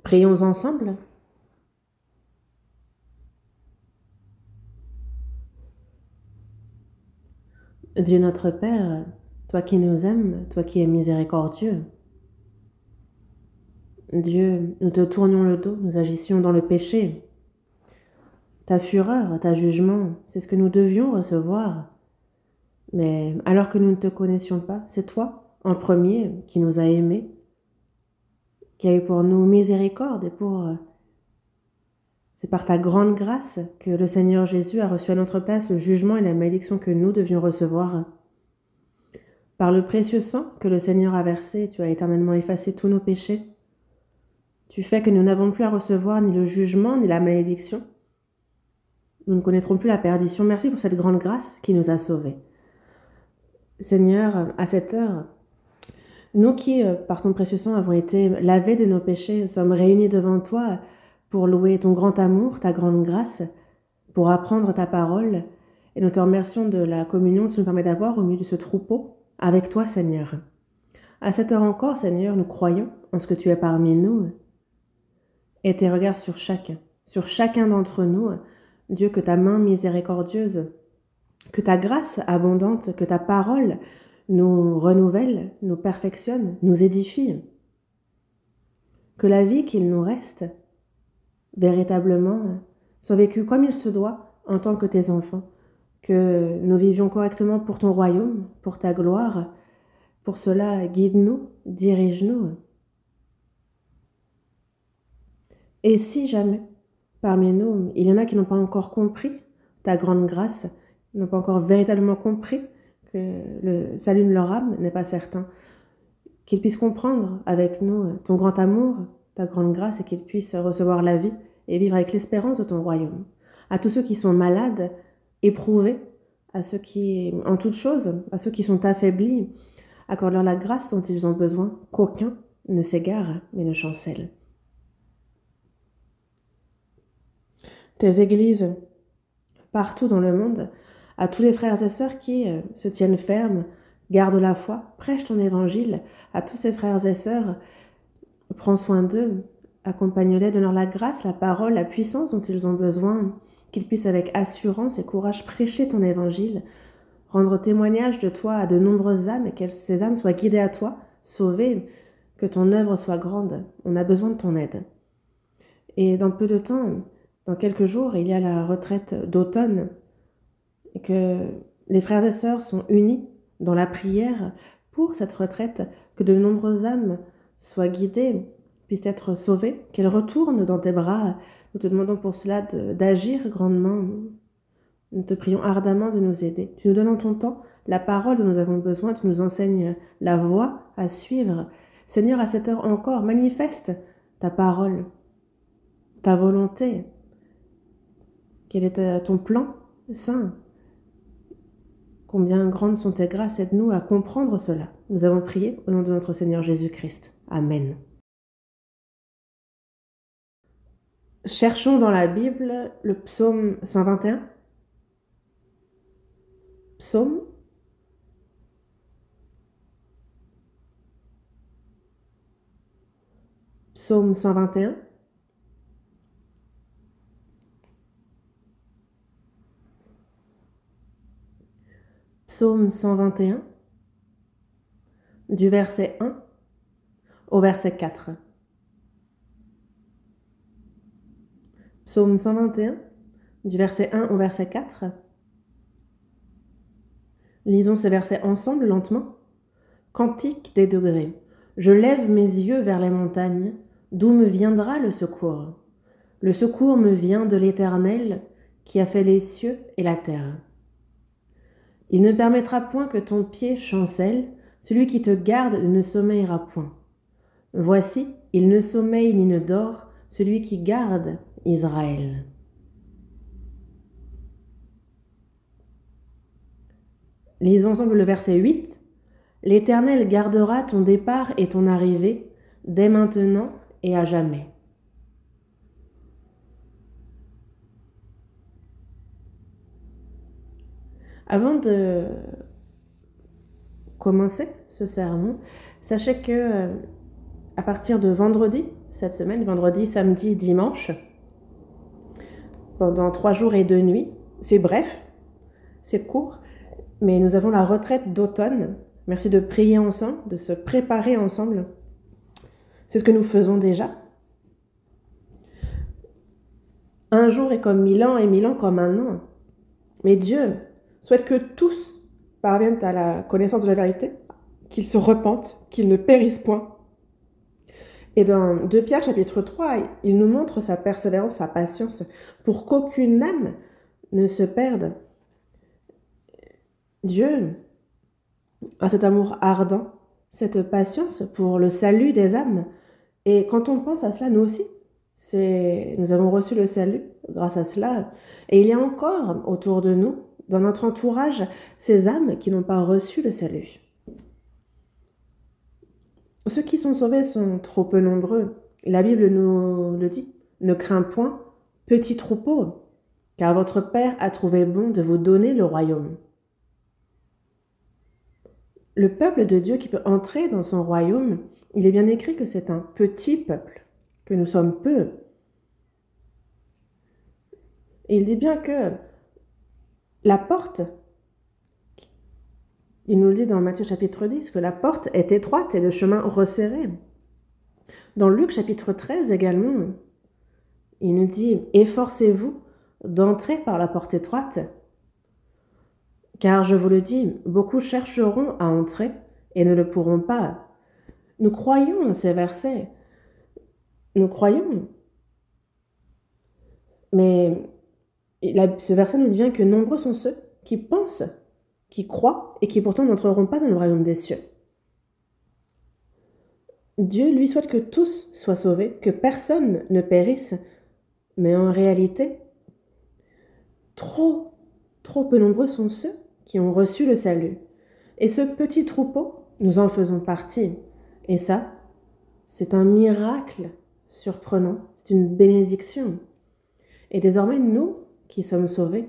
Prions ensemble. Dieu notre Père, toi qui nous aimes, toi qui es miséricordieux, Dieu, nous te tournions le dos, nous agissions dans le péché. Ta fureur, ta jugement, c'est ce que nous devions recevoir. Mais alors que nous ne te connaissions pas, c'est toi, en premier, qui nous a aimés, qui a eu pour nous miséricorde c'est par ta grande grâce que le Seigneur Jésus a reçu à notre place le jugement et la malédiction que nous devions recevoir. Par le précieux sang que le Seigneur a versé, tu as éternellement effacé tous nos péchés. Tu fais que nous n'avons plus à recevoir ni le jugement ni la malédiction. Nous ne connaîtrons plus la perdition. Merci pour cette grande grâce qui nous a sauvés. Seigneur, à cette heure, nous qui, par ton précieux sang, avons été lavés de nos péchés, sommes réunis devant toi pour louer ton grand amour, ta grande grâce, pour apprendre ta parole. Et nous te remercions de la communion que tu nous permets d'avoir au milieu de ce troupeau avec toi, Seigneur. À cette heure encore, Seigneur, nous croyons en ce que tu es parmi nous et tes regards sur chacun d'entre nous. Dieu, que ta main miséricordieuse, que ta grâce abondante, que ta parole nous renouvelle, nous perfectionne, nous édifie. Que la vie qu'il nous reste, véritablement, soit vécue comme il se doit en tant que tes enfants. Que nous vivions correctement pour ton royaume, pour ta gloire. Pour cela, guide-nous, dirige-nous. Et si jamais, parmi nous, il y en a qui n'ont pas encore compris ta grande grâce, n'ont pas encore véritablement compris que le salut de leur âme n'est pas certain, qu'ils puissent comprendre avec nous ton grand amour, ta grande grâce, et qu'ils puissent recevoir la vie et vivre avec l'espérance de ton royaume. À tous ceux qui sont malades, éprouvés, à ceux qui, en toutes choses, à ceux qui sont affaiblis, accorde-leur la grâce dont ils ont besoin, qu'aucun ne s'égare, mais ne chancelle. Tes églises, partout dans le monde, à tous les frères et sœurs qui se tiennent fermes, gardent la foi, prêchent ton évangile, à tous ces frères et sœurs, prends soin d'eux, accompagne-les, donne-leur la grâce, la parole, la puissance dont ils ont besoin, qu'ils puissent avec assurance et courage prêcher ton évangile, rendre témoignage de toi à de nombreuses âmes et que ces âmes soient guidées à toi, sauvées, que ton œuvre soit grande. On a besoin de ton aide. Et dans peu de temps, dans quelques jours, il y a la retraite d'automne et que les frères et sœurs sont unis dans la prière pour cette retraite, que de nombreuses âmes soient guidées, puissent être sauvées, qu'elles retournent dans tes bras. Nous te demandons pour cela d'agir grandement. Nous te prions ardemment de nous aider. Tu nous donnes en ton temps la parole dont nous avons besoin, tu nous enseignes la voie à suivre. Seigneur, à cette heure encore, manifeste ta parole, ta volonté. Quel est ton plan saint? Combien grandes sont tes grâces, aide-nous à comprendre cela. Nous avons prié au nom de notre Seigneur Jésus-Christ. Amen. Cherchons dans la Bible le psaume 121. Psaume. Psaume 121. Psaume 121, du verset 1 au verset 4. Psaume 121, du verset 1 au verset 4. Lisons ces versets ensemble lentement. Cantique des degrés. Je lève mes yeux vers les montagnes, d'où me viendra le secours? Le secours me vient de l'Éternel, qui a fait les cieux et la terre. Il ne permettra point que ton pied chancelle, celui qui te garde ne sommeillera point. Voici, il ne sommeille ni ne dort, celui qui garde Israël. Lisons ensemble le verset 8. L'Éternel gardera ton départ et ton arrivée, dès maintenant et à jamais. Avant de commencer ce sermon, sachez que à partir de vendredi, cette semaine, vendredi, samedi, dimanche, pendant 3 jours et 2 nuits. C'est bref, c'est court, mais nous avons la retraite d'automne. Merci de prier ensemble, de se préparer ensemble. C'est ce que nous faisons déjà. Un jour est comme 1000 ans et 1000 ans comme un an. Mais Dieu souhaite que tous parviennent à la connaissance de la vérité, qu'ils se repentent, qu'ils ne périssent point. Et dans 2 Pierre chapitre 3, il nous montre sa persévérance, sa patience, pour qu'aucune âme ne se perde. Dieu a cet amour ardent, cette patience pour le salut des âmes. Et quand on pense à cela, nous aussi, nous avons reçu le salut grâce à cela. Et il y a encore autour de nous, dans notre entourage, ces âmes qui n'ont pas reçu le salut. Ceux qui sont sauvés sont trop peu nombreux. La Bible nous le dit. Ne crains point, petit troupeau, car votre Père a trouvé bon de vous donner le royaume. Le peuple de Dieu qui peut entrer dans son royaume, il est bien écrit que c'est un petit peuple, que nous sommes peu. Et il dit bien que la porte, il nous le dit dans Matthieu chapitre 10, que la porte est étroite et le chemin resserré. Dans Luc chapitre 13 également, il nous dit « Efforcez-vous d'entrer par la porte étroite, car je vous le dis, beaucoup chercheront à entrer et ne le pourront pas. » Nous croyons ces versets, nous croyons. Mais ce verset nous dit bien que nombreux sont ceux qui pensent, qui croient et qui pourtant n'entreront pas dans le royaume des cieux. Dieu, lui, souhaite que tous soient sauvés, que personne ne périsse, mais en réalité, trop peu nombreux sont ceux qui ont reçu le salut. Et ce petit troupeau, nous en faisons partie. Et ça, c'est un miracle surprenant, c'est une bénédiction. Et désormais, nous qui sommes sauvés,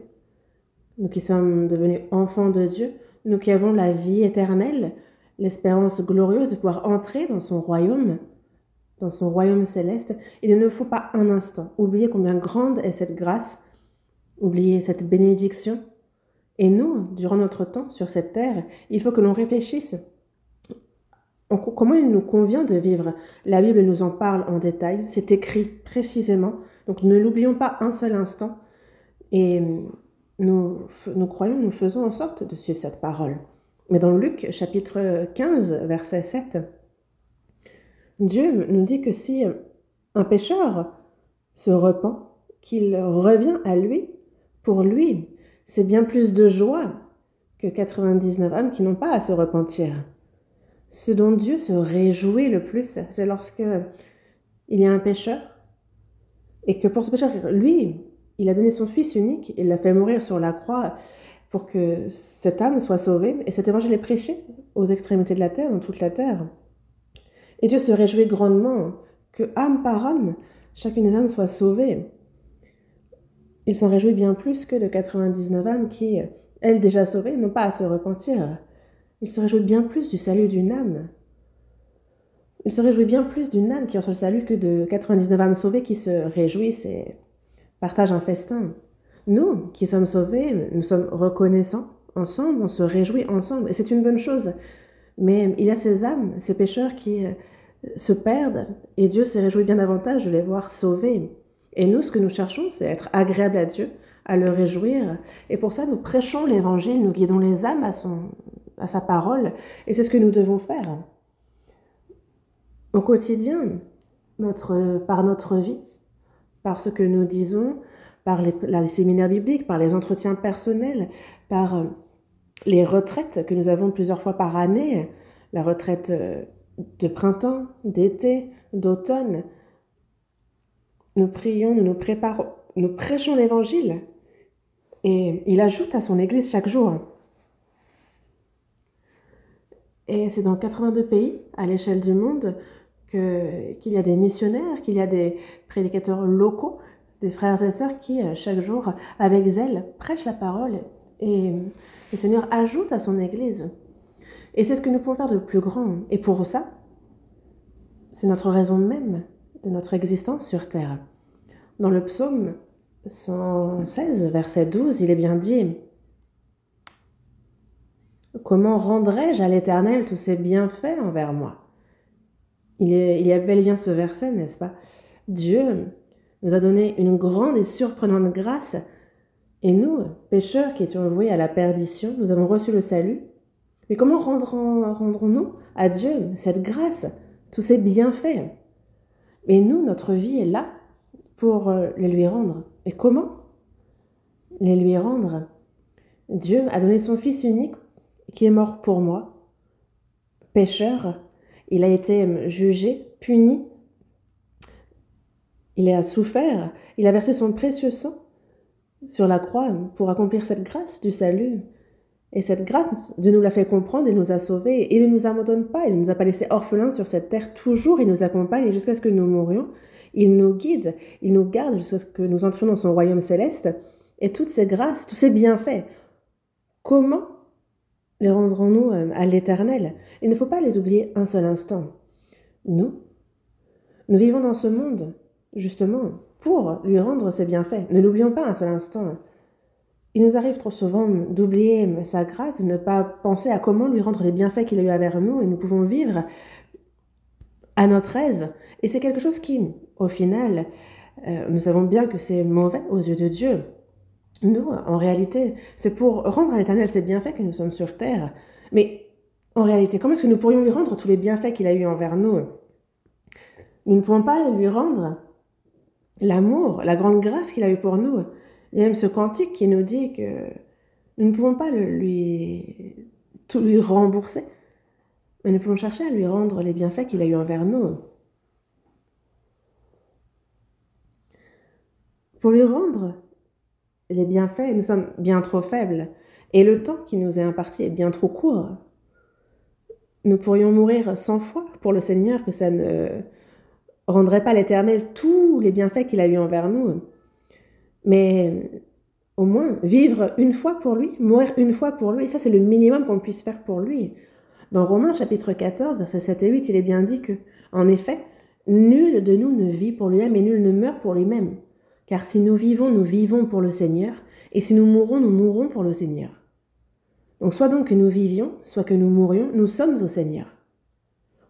nous qui sommes devenus enfants de Dieu, nous qui avons la vie éternelle, l'espérance glorieuse de pouvoir entrer dans son royaume céleste, il ne faut pas un instant oublier combien grande est cette grâce, oublier cette bénédiction. Et nous, durant notre temps sur cette terre, il faut que l'on réfléchisse comment il nous convient de vivre. La Bible nous en parle en détail, c'est écrit précisément, donc ne l'oublions pas un seul instant. Et nous croyons, nous faisons en sorte de suivre cette parole. Mais dans Luc chapitre 15, verset 7, Dieu nous dit que si un pécheur se repent, qu'il revient à lui, pour lui, c'est bien plus de joie que 99 âmes qui n'ont pas à se repentir. Ce dont Dieu se réjouit le plus, c'est lorsque il y a un pécheur et que pour ce pécheur, lui, il a donné son Fils unique, il l'a fait mourir sur la croix pour que cette âme soit sauvée. Et cet évangile est prêché aux extrémités de la terre, dans toute la terre. Et Dieu se réjouit grandement que âme par âme, chacune des âmes soit sauvée. Il s'en réjouit bien plus que de 99 âmes qui, elles déjà sauvées, n'ont pas à se repentir. Il se réjouit bien plus du salut d'une âme. Il se réjouit bien plus d'une âme qui reçoit le salut que de 99 âmes sauvées qui se réjouissent et partagent un festin. Nous, qui sommes sauvés, nous sommes reconnaissants ensemble, on se réjouit ensemble, et c'est une bonne chose. Mais il y a ces âmes, ces pécheurs qui se perdent, et Dieu se réjouit bien davantage de les voir sauvés. Et nous, ce que nous cherchons, c'est être agréable à Dieu, à le réjouir. Et pour ça, nous prêchons l'évangile, nous guidons les âmes à sa parole, et c'est ce que nous devons faire. Au quotidien, par notre vie, par ce que nous disons, par les séminaires bibliques, par les entretiens personnels, par les retraites que nous avons plusieurs fois par année, la retraite de printemps, d'été, d'automne. Nous prions, nous nous préparons, nous prêchons l'évangile et il ajoute à son église chaque jour. Et c'est dans 82 pays à l'échelle du monde qu'il y a des missionnaires, qu'il y a des prédicateurs locaux, des frères et sœurs qui, chaque jour, avec zèle, prêchent la parole et le Seigneur ajoute à son Église. Et c'est ce que nous pouvons faire de plus grand. Et pour ça, c'est notre raison même de notre existence sur terre. Dans le psaume 116, verset 12, il est bien dit « Comment rendrai-je à l'Éternel tous ses bienfaits envers moi ?» Il y a bel et bien ce verset, n'est-ce pas? Dieu nous a donné une grande et surprenante grâce, et nous, pécheurs qui étions voués à la perdition, nous avons reçu le salut. Mais comment rendrons-nous à Dieu cette grâce, tous ces bienfaits? Et nous, notre vie est là pour les lui rendre. Et comment les lui rendre? Dieu a donné son Fils unique qui est mort pour moi, pécheur. Il a été jugé, puni. Il a souffert. Il a versé son précieux sang sur la croix pour accomplir cette grâce du salut. Et cette grâce, Dieu nous l'a fait comprendre et nous a sauvés. Et il ne nous abandonne pas, il ne nous a pas laissés orphelins sur cette terre. Toujours, il nous accompagne jusqu'à ce que nous mourions. Il nous guide, il nous garde jusqu'à ce que nous entrions dans son royaume céleste. Et toutes ces grâces, tous ces bienfaits, comment les rendrons-nous à l'Éternel? Il ne faut pas les oublier un seul instant. Nous vivons dans ce monde, justement, pour lui rendre ses bienfaits. Ne l'oublions pas un seul instant. Il nous arrive trop souvent d'oublier sa grâce, de ne pas penser à comment lui rendre les bienfaits qu'il a eu envers nous, et nous pouvons vivre à notre aise. Et c'est quelque chose qui, au final, nous savons bien que c'est mauvais aux yeux de Dieu. Nous, en réalité, c'est pour rendre à l'Éternel ses bienfaits que nous sommes sur terre. Mais en réalité, comment est-ce que nous pourrions lui rendre tous les bienfaits qu'il a eu envers nous? Nous ne pouvons pas lui rendre l'amour, la grande grâce qu'il a eu pour nous. Il y a même ce cantique qui nous dit que nous ne pouvons pas tout lui rembourser, mais nous pouvons chercher à lui rendre les bienfaits qu'il a eu envers nous. Pour lui rendre les bienfaits, nous sommes bien trop faibles, et le temps qui nous est imparti est bien trop court. Nous pourrions mourir 100 fois pour le Seigneur, que ça ne rendrait pas à l'Éternel tous les bienfaits qu'il a eu envers nous. Mais au moins, vivre une fois pour lui, mourir une fois pour lui, ça c'est le minimum qu'on puisse faire pour lui. Dans Romains chapitre 14, versets 7 et 8, il est bien dit que, en effet, nul de nous ne vit pour lui-même et nul ne meurt pour lui-même. Car si nous vivons pour le Seigneur, et si nous mourrons pour le Seigneur. Donc soit donc que nous vivions, soit que nous mourions, nous sommes au Seigneur.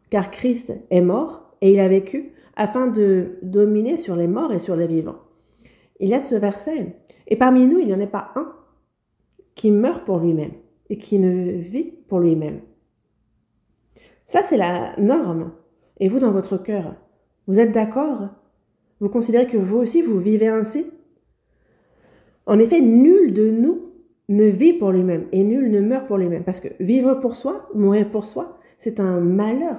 Car Christ est mort et il a vécu afin de dominer sur les morts et sur les vivants. Il y a ce verset, et parmi nous, il n'y en a pas un qui meurt pour lui-même et qui ne vit pour lui-même. Ça, c'est la norme. Et vous, dans votre cœur, vous êtes d'accord? Vous considérez que vous aussi, vous vivez ainsi? En effet, nul de nous ne vit pour lui-même et nul ne meurt pour lui-même. Parce que vivre pour soi, mourir pour soi, c'est un malheur.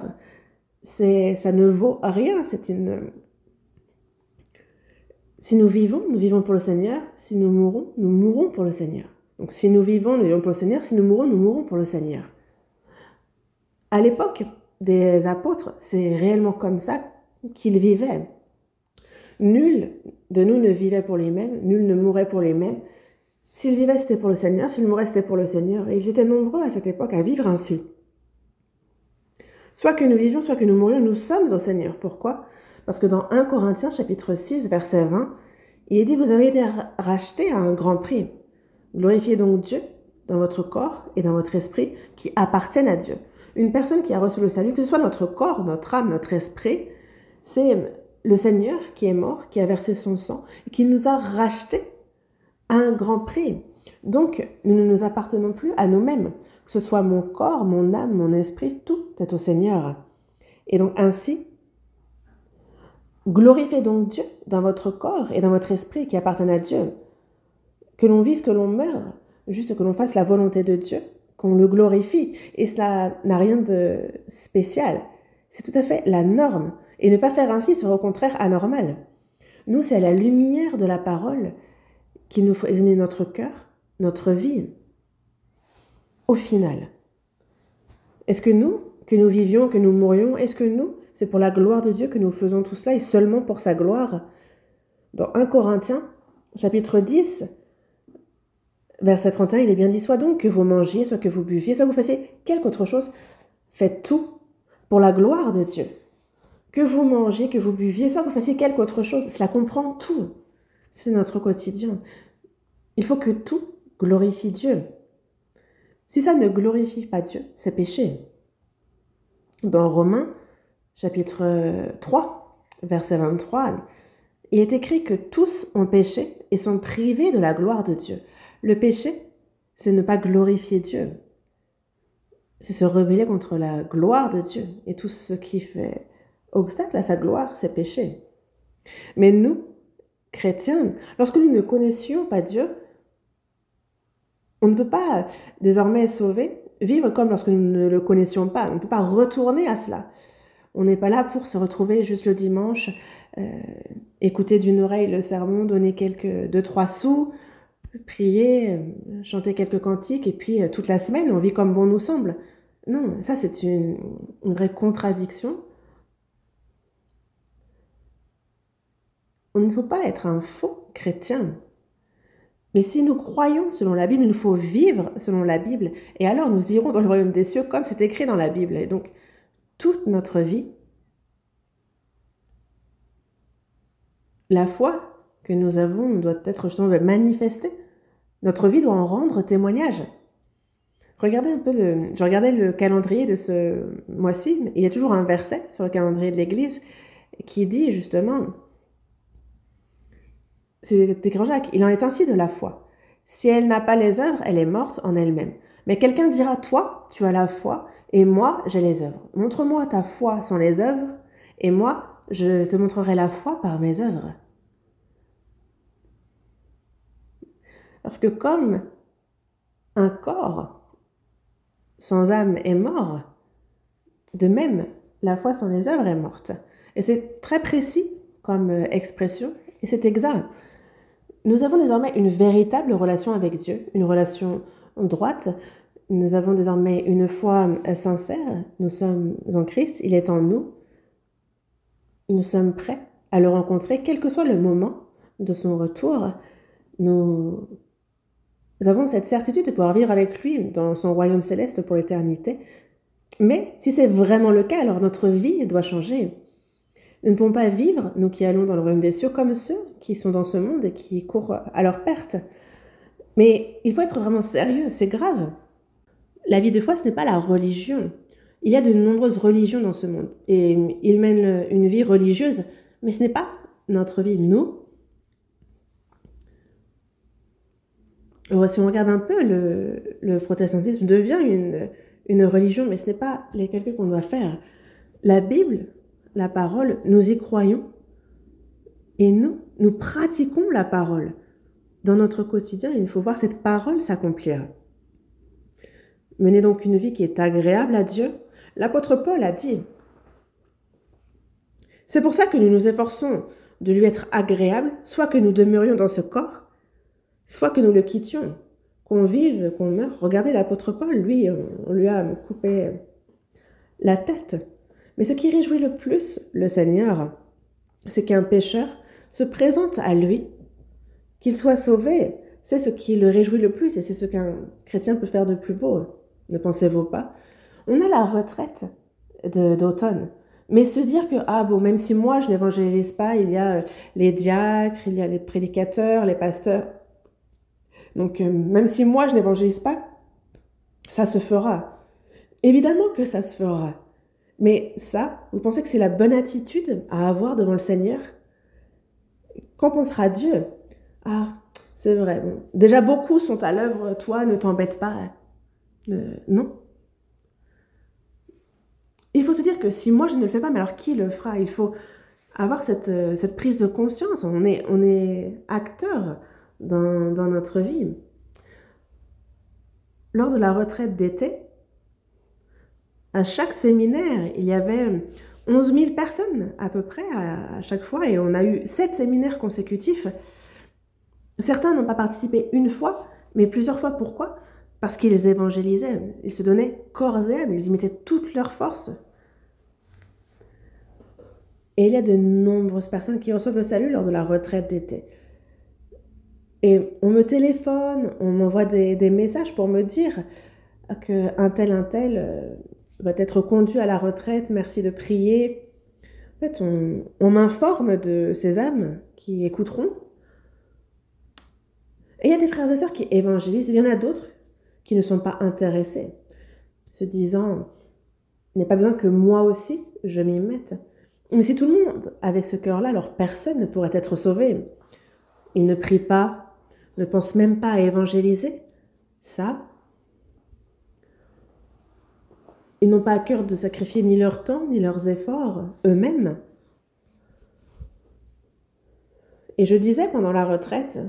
Ça ne vaut rien. Si nous vivons pour le Seigneur. Si nous mourrons pour le Seigneur. Donc si nous vivons pour le Seigneur. Si nous mourrons pour le Seigneur. À l'époque des apôtres, c'est réellement comme ça qu'ils vivaient. Nul de nous ne vivait pour lui-même, nul ne mourait pour lui-même. S'il vivait, c'était pour le Seigneur, s'il mourait, c'était pour le Seigneur. Et ils étaient nombreux à cette époque à vivre ainsi. Soit que nous vivions, soit que nous mourions, nous sommes au Seigneur. Pourquoi? Parce que dans 1 Corinthiens, chapitre 6, verset 20, il est dit « Vous avez été rachetés à un grand prix. Glorifiez donc Dieu dans votre corps et dans votre esprit qui appartiennent à Dieu. » Une personne qui a reçu le salut, que ce soit notre corps, notre âme, notre esprit, c'est le Seigneur qui est mort, qui a versé son sang, et qui nous a rachetés à un grand prix. Donc, nous ne nous appartenons plus à nous-mêmes. Que ce soit mon corps, mon âme, mon esprit, tout est au Seigneur. Et donc, ainsi, glorifiez donc Dieu dans votre corps et dans votre esprit qui appartiennent à Dieu. Que l'on vive, que l'on meure, juste que l'on fasse la volonté de Dieu, qu'on le glorifie. Et cela n'a rien de spécial. C'est tout à fait la norme. Et ne pas faire ainsi serait au contraire anormal. Nous, c'est à la lumière de la parole qu'il nous faut examiner notre cœur, notre vie. Au final, est-ce que nous vivions, que nous mourions, est-ce que nous, c'est pour la gloire de Dieu que nous faisons tout cela et seulement pour sa gloire? Dans 1 Corinthiens, chapitre 10, verset 31, il est bien dit « Soit donc que vous mangiez, soit que vous buviez, soit que vous fassiez quelque autre chose, faites tout pour la gloire de Dieu. » que vous mangiez, que vous buviez, soit que vous fassiez quelque autre chose. Cela comprend tout. C'est notre quotidien. Il faut que tout glorifie Dieu. Si ça ne glorifie pas Dieu, c'est péché. Dans Romains, chapitre 3, verset 23, il est écrit que tous ont péché et sont privés de la gloire de Dieu. Le péché, c'est ne pas glorifier Dieu. C'est se rebeller contre la gloire de Dieu. Et tout ce qui fait obstacle à sa gloire, c'est péché. Mais nous, chrétiens, lorsque nous ne connaissions pas Dieu, on ne peut pas désormais vivre comme lorsque nous ne le connaissions pas. On ne peut pas retourner à cela. On n'est pas là pour se retrouver juste le dimanche, écouter d'une oreille le sermon, donner 2-3 sous, prier, chanter quelques cantiques, et puis toute la semaine, on vit comme bon nous semble. Non, ça c'est une vraie contradiction. On ne faut pas être un faux chrétien. Mais si nous croyons selon la Bible, il nous faut vivre selon la Bible. Et alors nous irons dans le royaume des cieux comme c'est écrit dans la Bible. Et donc, toute notre vie, la foi que nous avons doit être justement manifestée. Notre vie doit en rendre témoignage. Regardez un peu je regardais le calendrier de ce mois-ci. Il y a toujours un verset sur le calendrier de l'Église qui dit justement... C'est écrit en Jacques, il en est ainsi de la foi. Si elle n'a pas les œuvres, elle est morte en elle-même. Mais quelqu'un dira, toi, tu as la foi, et moi, j'ai les œuvres. Montre-moi ta foi sans les œuvres, et moi, je te montrerai la foi par mes œuvres. Parce que comme un corps sans âme est mort, de même, la foi sans les œuvres est morte. Et c'est très précis comme expression, et c'est exact. Nous avons désormais une véritable relation avec Dieu, une relation droite. Nous avons désormais une foi sincère. Nous sommes en Christ, il est en nous. Nous sommes prêts à le rencontrer, quel que soit le moment de son retour. Nous avons cette certitude de pouvoir vivre avec lui dans son royaume céleste pour l'éternité. Mais si c'est vraiment le cas, alors notre vie doit changer. Nous ne pouvons pas vivre, nous qui allons dans le royaume des cieux, comme ceux qui sont dans ce monde et qui courent à leur perte. Mais il faut être vraiment sérieux, c'est grave. La vie de foi, ce n'est pas la religion. Il y a de nombreuses religions dans ce monde. Et ils mènent une vie religieuse, mais ce n'est pas notre vie. Nous, si on regarde un peu, le protestantisme devient une religion, mais ce n'est pas les calculs qu'on doit faire. La Bible, la parole, nous y croyons et nous pratiquons la parole. Dans notre quotidien, il faut voir cette parole s'accomplir. Menez donc une vie qui est agréable à Dieu. L'apôtre Paul a dit, c'est pour ça que nous nous efforçons de lui être agréable, soit que nous demeurions dans ce corps, soit que nous le quittions, qu'on vive, qu'on meure. Regardez l'apôtre Paul, lui, on lui a coupé la tête. Mais ce qui réjouit le plus le Seigneur, c'est qu'un pécheur se présente à lui, qu'il soit sauvé. C'est ce qui le réjouit le plus et c'est ce qu'un chrétien peut faire de plus beau. Ne pensez-vous pas? On a la retraite d'automne. Mais se dire que, même si moi je n'évangélise pas, il y a les diacres, il y a les prédicateurs, les pasteurs. Donc même si moi je n'évangélise pas, ça se fera. Évidemment que ça se fera. Mais ça, vous pensez que c'est la bonne attitude à avoir devant le Seigneur? Qu'en pensera Dieu? C'est vrai. Bon. Déjà, beaucoup sont à l'œuvre. Toi, ne t'embête pas. Non. Il faut se dire que si moi, je ne le fais pas, mais alors qui le fera? Il faut avoir cette prise de conscience. On est acteur dans notre vie. Lors de la retraite d'été, à chaque séminaire, il y avait 11 000 personnes à peu près à chaque fois et on a eu 7 séminaires consécutifs. Certains n'ont pas participé une fois, mais plusieurs fois. Pourquoi? Parce qu'ils évangélisaient, ils se donnaient corps et âme, ils y mettaient toute leur force. Et il y a de nombreuses personnes qui reçoivent le salut lors de la retraite d'été. Et on me téléphone, on m'envoie des messages pour me dire qu'un tel va être conduit à la retraite, merci de prier. En fait, on m'informe de ces âmes qui écouteront. Et il y a des frères et sœurs qui évangélisent, il y en a d'autres qui ne sont pas intéressés, se disant, il n'y a pas besoin que moi aussi je m'y mette. Mais si tout le monde avait ce cœur-là, alors personne ne pourrait être sauvé. Ils ne prient pas, ne pensent même pas à évangéliser. Ça, ils n'ont pas à cœur de sacrifier ni leur temps, ni leurs efforts, eux-mêmes. Et je disais pendant la retraite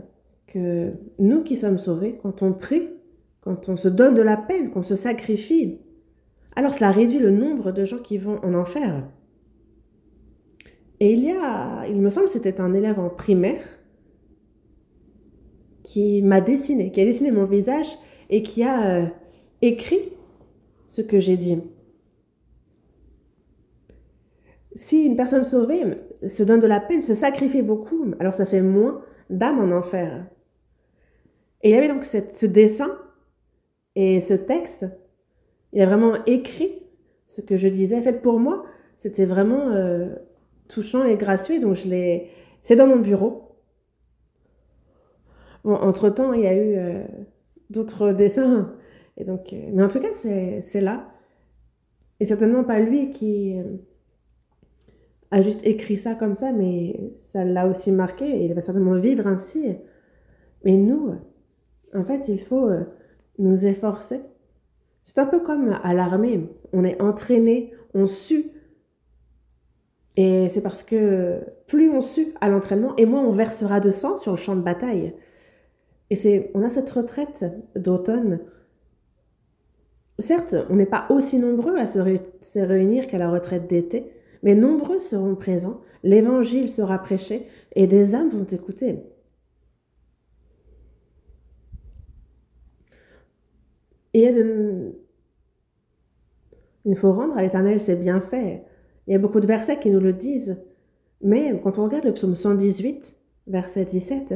que nous qui sommes sauvés, quand on prie, quand on se donne de la peine, qu'on se sacrifie, alors cela réduit le nombre de gens qui vont en enfer. Et il me semble que c'était un élève en primaire qui a dessiné mon visage et qui a écrit ce que j'ai dit. Si une personne sauvée se donne de la peine, se sacrifie beaucoup, alors ça fait moins d'âmes en enfer. Et il y avait donc ce dessin et ce texte. Il a vraiment écrit ce que je disais. En fait, pour moi, c'était vraiment touchant et gracieux. Donc c'est dans mon bureau. Bon, entre-temps, il y a eu d'autres dessins. Et donc, mais en tout cas, c'est là. Et certainement pas lui qui a juste écrit ça comme ça, mais ça l'a aussi marqué. Et il va certainement vivre ainsi. Mais nous, en fait, il faut nous efforcer. C'est un peu comme à l'armée. On est entraîné, on sue. Et c'est parce que plus on sue à l'entraînement, et moins on versera de sang sur le champ de bataille. Et on a cette retraite d'automne. Certes, on n'est pas aussi nombreux à se réunir qu'à la retraite d'été, mais nombreux seront présents, l'évangile sera prêché et des âmes vont écouter. Et il faut rendre à l'Éternel ses bienfaits. Il y a beaucoup de versets qui nous le disent, mais quand on regarde le psaume 118, verset 17,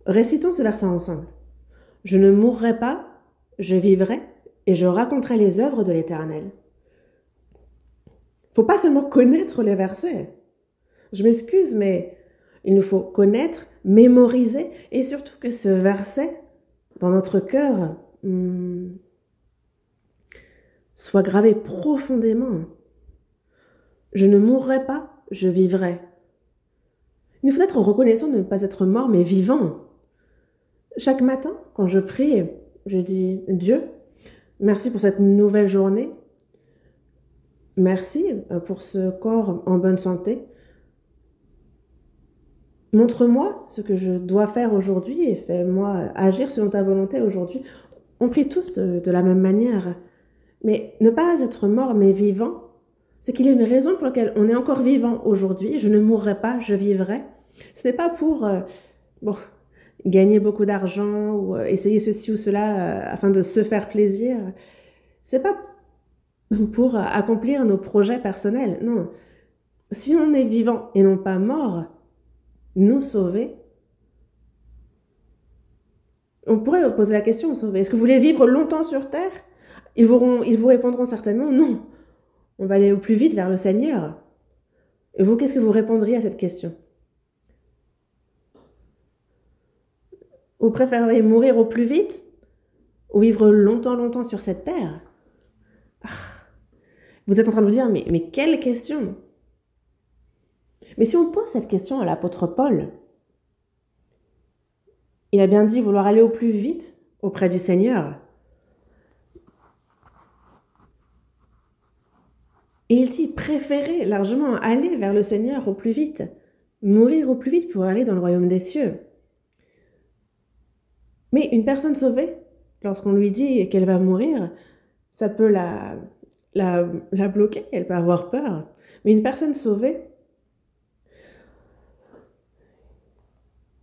récitons ce verset ensemble. Je ne mourrai pas, je vivrai et je raconterai les œuvres de l'Éternel. Il ne faut pas seulement connaître les versets. Je m'excuse, mais il nous faut connaître, mémoriser et surtout que ce verset, dans notre cœur, soit gravé profondément. Je ne mourrai pas, je vivrai. Il nous faut être reconnaissant de ne pas être mort, mais vivant. Chaque matin, quand je prie, je dis « Dieu, merci pour cette nouvelle journée. Merci pour ce corps en bonne santé. Montre-moi ce que je dois faire aujourd'hui et fais-moi agir selon ta volonté aujourd'hui. » On prie tous de la même manière. Mais ne pas être mort, mais vivant, c'est qu'il y a une raison pour laquelle on est encore vivant aujourd'hui. Je ne mourrai pas, je vivrai. Ce n'est pas pour gagner beaucoup d'argent ou essayer ceci ou cela afin de se faire plaisir. C'est pas pour accomplir nos projets personnels. Non. Si on est vivant et non pas mort, nous sauver, on pourrait poser la question, sauver. Est-ce que vous voulez vivre longtemps sur terre ? Ils vous répondront certainement non. On va aller au plus vite vers le Seigneur. Et vous, qu'est-ce que vous répondriez à cette question ? Vous préférez mourir au plus vite ou vivre longtemps sur cette terre ? Vous êtes en train de vous dire, mais quelle question ? Mais si on pose cette question à l'apôtre Paul, il a bien dit vouloir aller au plus vite auprès du Seigneur. Et il dit préférer largement aller vers le Seigneur au plus vite, mourir au plus vite pour aller dans le royaume des cieux. Mais une personne sauvée, lorsqu'on lui dit qu'elle va mourir, ça peut la bloquer, elle peut avoir peur. Mais une personne sauvée,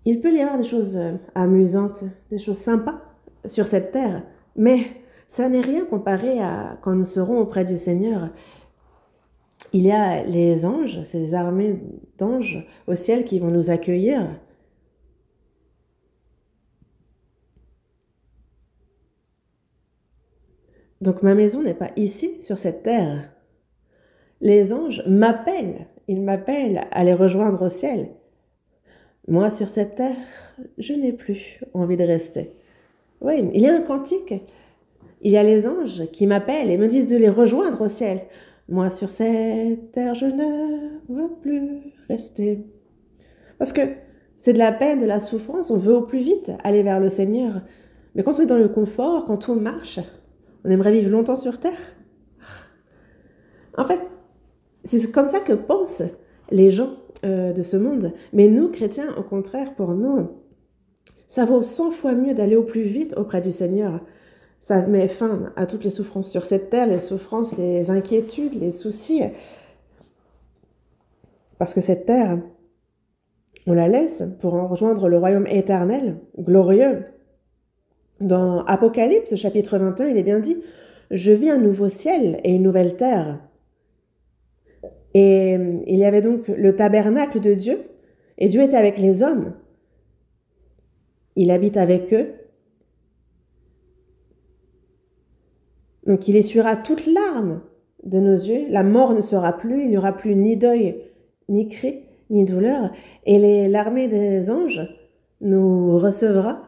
il peut y avoir des choses amusantes, des choses sympas sur cette terre, mais ça n'est rien comparé à quand nous serons auprès du Seigneur. Il y a les anges, ces armées d'anges au ciel qui vont nous accueillir. Donc ma maison n'est pas ici, sur cette terre. Les anges m'appellent il m'appelle à les rejoindre au ciel. Moi, sur cette terre, je n'ai plus envie de rester. Oui, il y a un cantique. Il y a les anges qui m'appellent et me disent de les rejoindre au ciel. Moi, sur cette terre, je ne veux plus rester. Parce que c'est de la peine, de la souffrance, on veut au plus vite aller vers le Seigneur. Mais quand on est dans le confort, quand tout marche, on aimerait vivre longtemps sur terre. En fait, c'est comme ça que pensent les gens de ce monde. Mais nous, chrétiens, au contraire, pour nous, ça vaut 100 fois mieux d'aller au plus vite auprès du Seigneur. Ça met fin à toutes les souffrances sur cette terre, les souffrances, les inquiétudes, les soucis. Parce que cette terre, on la laisse pour en rejoindre le royaume éternel, glorieux. Dans Apocalypse, chapitre 21, il est bien dit « Je vis un nouveau ciel et une nouvelle terre ». Et il y avait donc le tabernacle de Dieu, et Dieu était avec les hommes. Il habite avec eux. Donc il essuiera toute larme de nos yeux. La mort ne sera plus, il n'y aura plus ni deuil, ni cri, ni douleur. Et l'armée des anges nous recevra.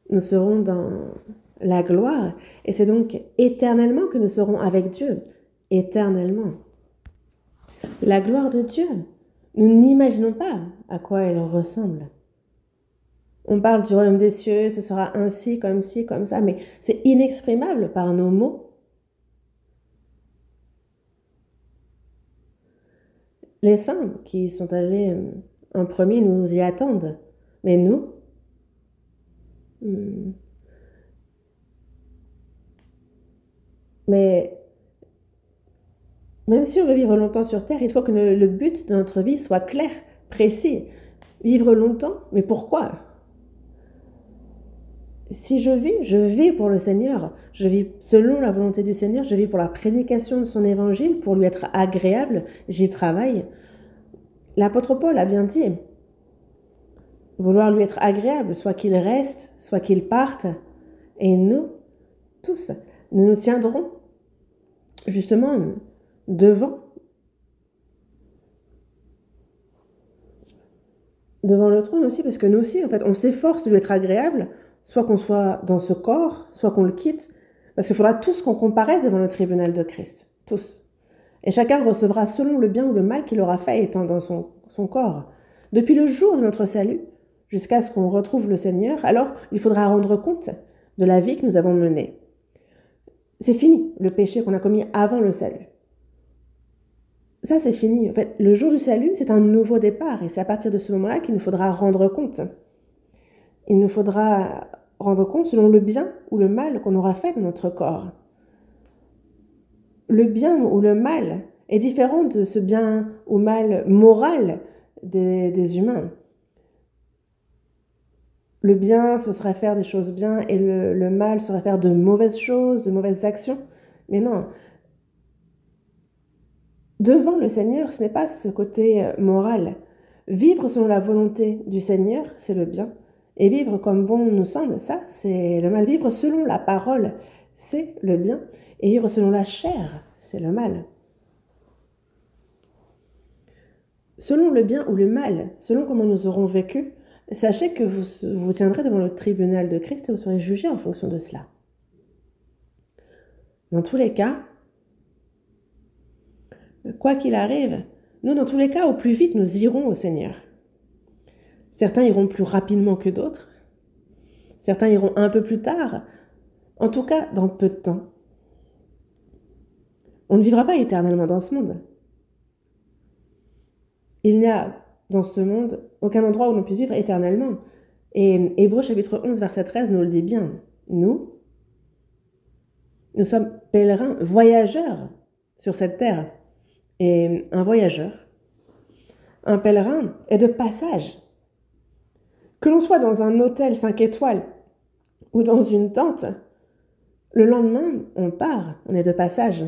Nous serons dans la gloire. Et c'est donc éternellement que nous serons avec Dieu. Éternellement. La gloire de Dieu, nous n'imaginons pas à quoi elle ressemble. On parle du royaume des cieux, ce sera ainsi, comme ci, comme ça, mais c'est inexprimable par nos mots. Les saints qui sont allés en premier nous y attendent, mais nous, mais même si on veut vivre longtemps sur Terre, il faut que le but de notre vie soit clair, précis. Vivre longtemps, mais pourquoi ? Si je vis pour le Seigneur, je vis selon la volonté du Seigneur, je vis pour la prédication de son évangile, pour lui être agréable, j'y travaille. L'apôtre Paul a bien dit, vouloir lui être agréable, soit qu'il reste, soit qu'il parte, et nous, tous, nous nous tiendrons justement devant le trône aussi, parce que nous aussi, en fait, on s'efforce de lui être agréable, soit qu'on soit dans ce corps, soit qu'on le quitte, parce qu'il faudra tous qu'on comparaisse devant le tribunal de Christ, tous. Et chacun recevra selon le bien ou le mal qu'il aura fait étant dans son corps. Depuis le jour de notre salut, jusqu'à ce qu'on retrouve le Seigneur, alors il faudra rendre compte de la vie que nous avons menée. C'est fini, le péché qu'on a commis avant le salut. Ça, c'est fini. En fait, le jour du salut, c'est un nouveau départ. Et c'est à partir de ce moment-là qu'il nous faudra rendre compte. Il nous faudra rendre compte selon le bien ou le mal qu'on aura fait dans notre corps. Le bien ou le mal est différent de ce bien ou mal moral des humains. Le bien, ce serait faire des choses bien, et le mal serait faire de mauvaises choses, de mauvaises actions. Mais non. Devant le Seigneur, ce n'est pas ce côté moral. Vivre selon la volonté du Seigneur, c'est le bien. Et vivre comme bon nous semble, ça, c'est le mal. Vivre selon la parole, c'est le bien. Et vivre selon la chair, c'est le mal. Selon le bien ou le mal, selon comment nous aurons vécu, sachez que vous tiendrez devant le tribunal de Christ et vous serez jugés en fonction de cela. Dans tous les cas, quoi qu'il arrive, nous, dans tous les cas, au plus vite, nous irons au Seigneur. Certains iront plus rapidement que d'autres. Certains iront un peu plus tard. En tout cas, dans peu de temps. On ne vivra pas éternellement dans ce monde. Il n'y a dans ce monde aucun endroit où l'on puisse vivre éternellement. Et Hébreux chapitre 11, verset 13 nous le dit bien. Nous sommes pèlerins, voyageurs sur cette terre. Et un voyageur, un pèlerin est de passage. Que l'on soit dans un hôtel 5 étoiles ou dans une tente, le lendemain, on part, on est de passage.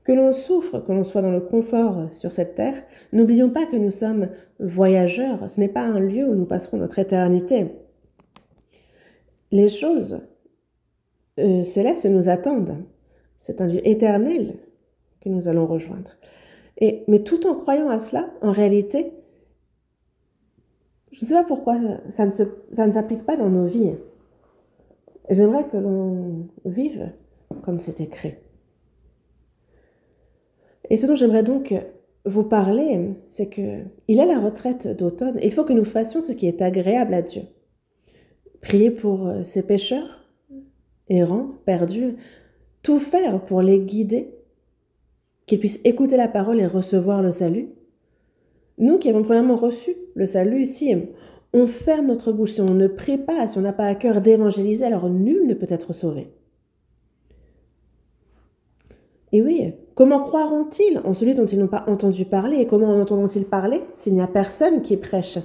Que l'on souffre, que l'on soit dans le confort sur cette terre, n'oublions pas que nous sommes voyageurs. Ce n'est pas un lieu où nous passerons notre éternité. Les choses célestes nous attendent. C'est un lieu éternel que nous allons rejoindre. Mais tout en croyant à cela, en réalité, je ne sais pas pourquoi ça ne s'applique pas dans nos vies. J'aimerais que l'on vive comme c'est écrit. Et ce dont j'aimerais donc vous parler, c'est qu'il est la retraite d'automne et il faut que nous fassions ce qui est agréable à Dieu. Prier pour ces pécheurs, errants, perdus, tout faire pour les guider, qu'ils puissent écouter la parole et recevoir le salut. Nous qui avons premièrement reçu le salut, si on ferme notre bouche, si on ne prie pas, si on n'a pas à cœur d'évangéliser, alors nul ne peut être sauvé. Et oui, comment croiront-ils en celui dont ils n'ont pas entendu parler? Et comment en entendront-ils parler s'il n'y a personne qui prêche?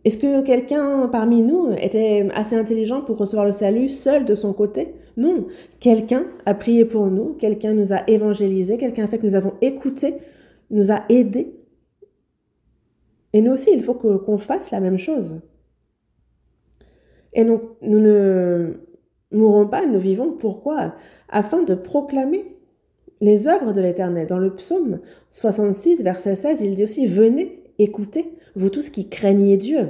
Est-ce que quelqu'un parmi nous était assez intelligent pour recevoir le salut seul de son côté? Non, quelqu'un a prié pour nous, quelqu'un nous a évangélisés, quelqu'un a fait que nous avons écouté, nous a aidés. Et nous aussi, il faut qu'on fasse la même chose. Et donc, nous ne mourrons pas, nous vivons. Pourquoi? Afin de proclamer les œuvres de l'Éternel. Dans le psaume 66, verset 16, il dit aussi « Venez, écoutez, vous tous qui craignez Dieu,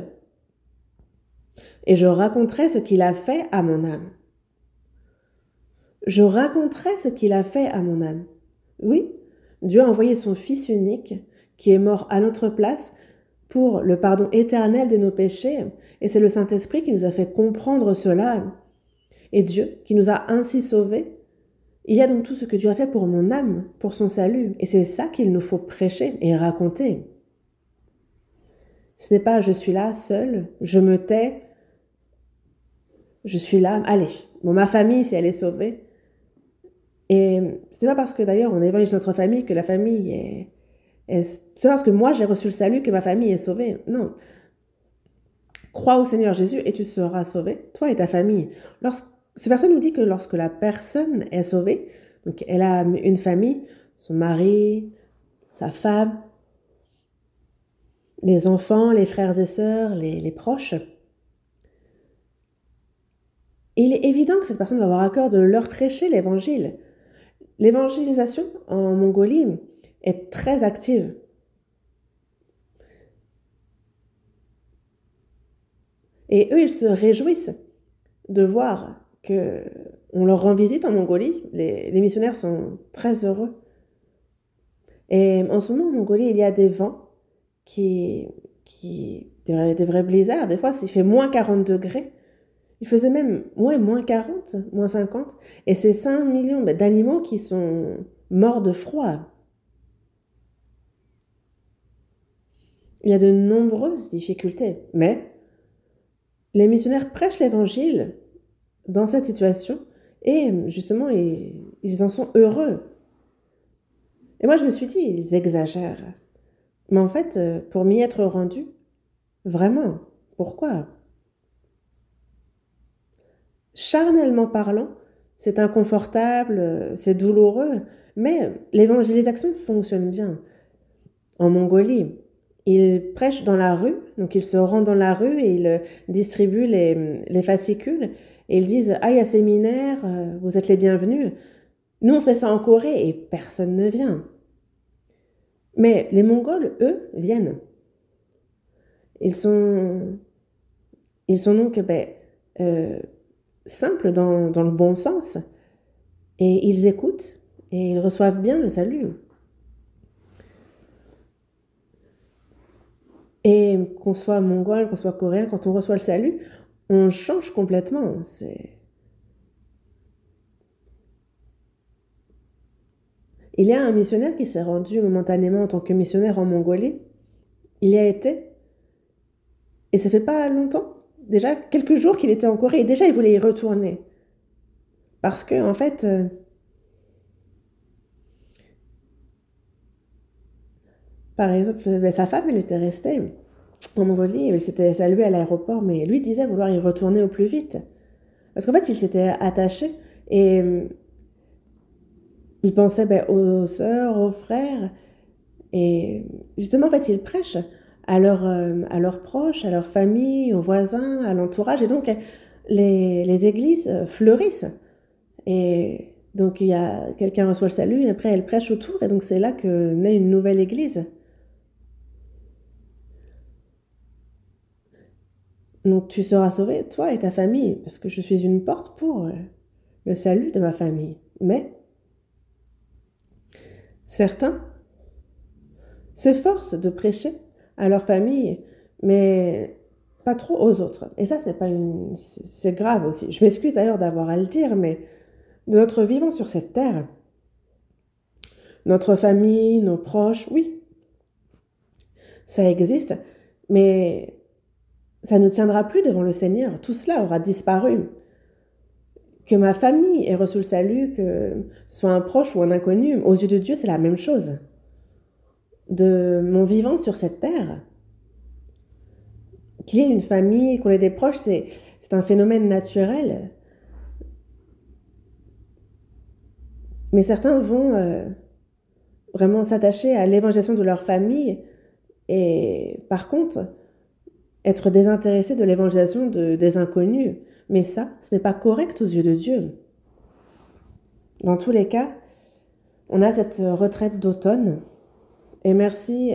et je raconterai ce qu'il a fait à mon âme. » Je raconterai ce qu'il a fait à mon âme. Oui, Dieu a envoyé son Fils unique, qui est mort à notre place, pour le pardon éternel de nos péchés, et c'est le Saint-Esprit qui nous a fait comprendre cela, et Dieu qui nous a ainsi sauvés. Il y a donc tout ce que Dieu a fait pour mon âme, pour son salut, et c'est ça qu'il nous faut prêcher et raconter. Ce n'est pas « je suis là, seul, je me tais, je suis là, allez, bon, ma famille, si elle est sauvée. » Et ce n'est pas parce que d'ailleurs on évangélise notre famille que la famille c'est parce que moi j'ai reçu le salut que ma famille est sauvée. Non. Crois au Seigneur Jésus et tu seras sauvé, toi et ta famille. Ce verset nous dit que lorsque la personne est sauvée, donc elle a une famille, son mari, sa femme, les enfants, les frères et sœurs, les proches, il est évident que cette personne va avoir à cœur de leur prêcher l'évangile. L'évangélisation en Mongolie est très active. Et eux, ils se réjouissent de voir qu'on leur rend visite en Mongolie. Les missionnaires sont très heureux. Et en ce moment, en Mongolie, il y a des vents des vrais blizzards. Des fois, il fait moins 40 degrés. Il faisait même moins 40, moins 50. Et c'est 5 millions d'animaux qui sont morts de froid. Il y a de nombreuses difficultés. Mais les missionnaires prêchent l'évangile dans cette situation et justement, ils en sont heureux. Et moi, je me suis dit, ils exagèrent. Mais en fait, pour m'y être rendu, vraiment, pourquoi? Charnellement parlant, c'est inconfortable, c'est douloureux, mais l'évangélisation fonctionne bien. En Mongolie, ils prêchent dans la rue, donc ils se rendent dans la rue et ils distribuent les fascicules et ils disent « Aïe à séminaire, vous êtes les bienvenus ». Nous, on fait ça en Corée et personne ne vient. Mais les Mongols, eux, viennent. Ils sont donc simples dans le bon sens et ils écoutent et ils reçoivent bien le salut. Et qu'on soit mongol, qu'on soit coréen, quand on reçoit le salut, on change complètement. Il y a un missionnaire qui s'est rendu momentanément en tant que missionnaire en Mongolie. Il y a été. Et ça fait pas longtemps, déjà quelques jours qu'il était en Corée. Et déjà, il voulait y retourner. Parce que, en fait, par exemple, sa femme, elle était restée en Mongolie, elle s'était saluée à l'aéroport, mais lui disait vouloir y retourner au plus vite. Parce qu'en fait, il s'était attaché et il pensait aux sœurs, aux frères. Et justement, en fait, il prêche à leurs proches, à leur famille, aux voisins, à l'entourage. Et donc, les églises fleurissent. Et Donc quelqu'un reçoit le salut et après elle prêche autour et donc c'est là que naît une nouvelle église. Donc tu seras sauvé, toi et ta famille, parce que je suis une porte pour le salut de ma famille. Mais certains s'efforcent de prêcher à leur famille, mais pas trop aux autres. Et ça, ce n'est pas c'est grave aussi. Je m'excuse d'ailleurs d'avoir à le dire, mais de notre vivant sur cette terre, notre famille, nos proches, oui, ça existe, mais ça ne tiendra plus devant le Seigneur. Tout cela aura disparu. Que ma famille ait reçu le salut, que ce soit un proche ou un inconnu, aux yeux de Dieu, c'est la même chose. De mon vivant sur cette terre, qu'il y ait une famille, qu'on ait des proches, c'est un phénomène naturel. Mais certains vont vraiment s'attacher à l'évangélisation de leur famille et par contre être désintéressés de l'évangélisation des inconnus. Mais ça, ce n'est pas correct aux yeux de Dieu. Dans tous les cas, on a cette retraite d'automne et merci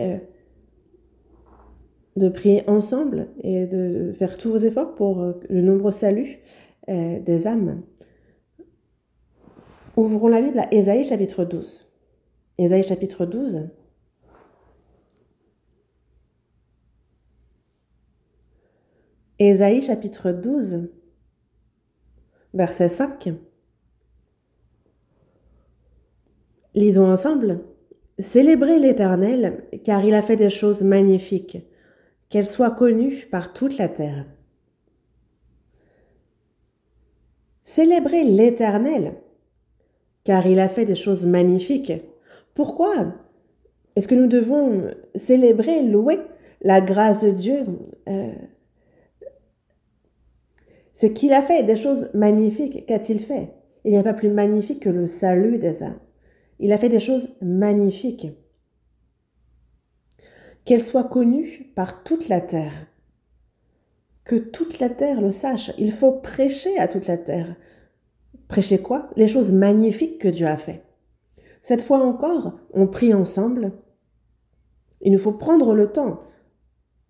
de prier ensemble et de faire tous vos efforts pour le nombreux salut des âmes. Ouvrons la Bible à Ésaïe chapitre 12. Ésaïe chapitre 12. Ésaïe chapitre 12, verset 5. Lisons ensemble. Célébrez l'Éternel, car il a fait des choses magnifiques, qu'elles soient connues par toute la terre. Célébrez l'Éternel, car il a fait des choses magnifiques. Pourquoi est-ce que nous devons célébrer, louer la grâce de Dieu C'est qu'il a fait des choses magnifiques. Qu'a-t-il fait? Il n'y a pas plus magnifique que le salut des âmes. Il a fait des choses magnifiques. Qu'elles soient connues par toute la terre. Que toute la terre le sache. Il faut prêcher à toute la terre. Prêcher quoi? Les choses magnifiques que Dieu a fait. Cette fois encore, on prie ensemble. Il nous faut prendre le temps.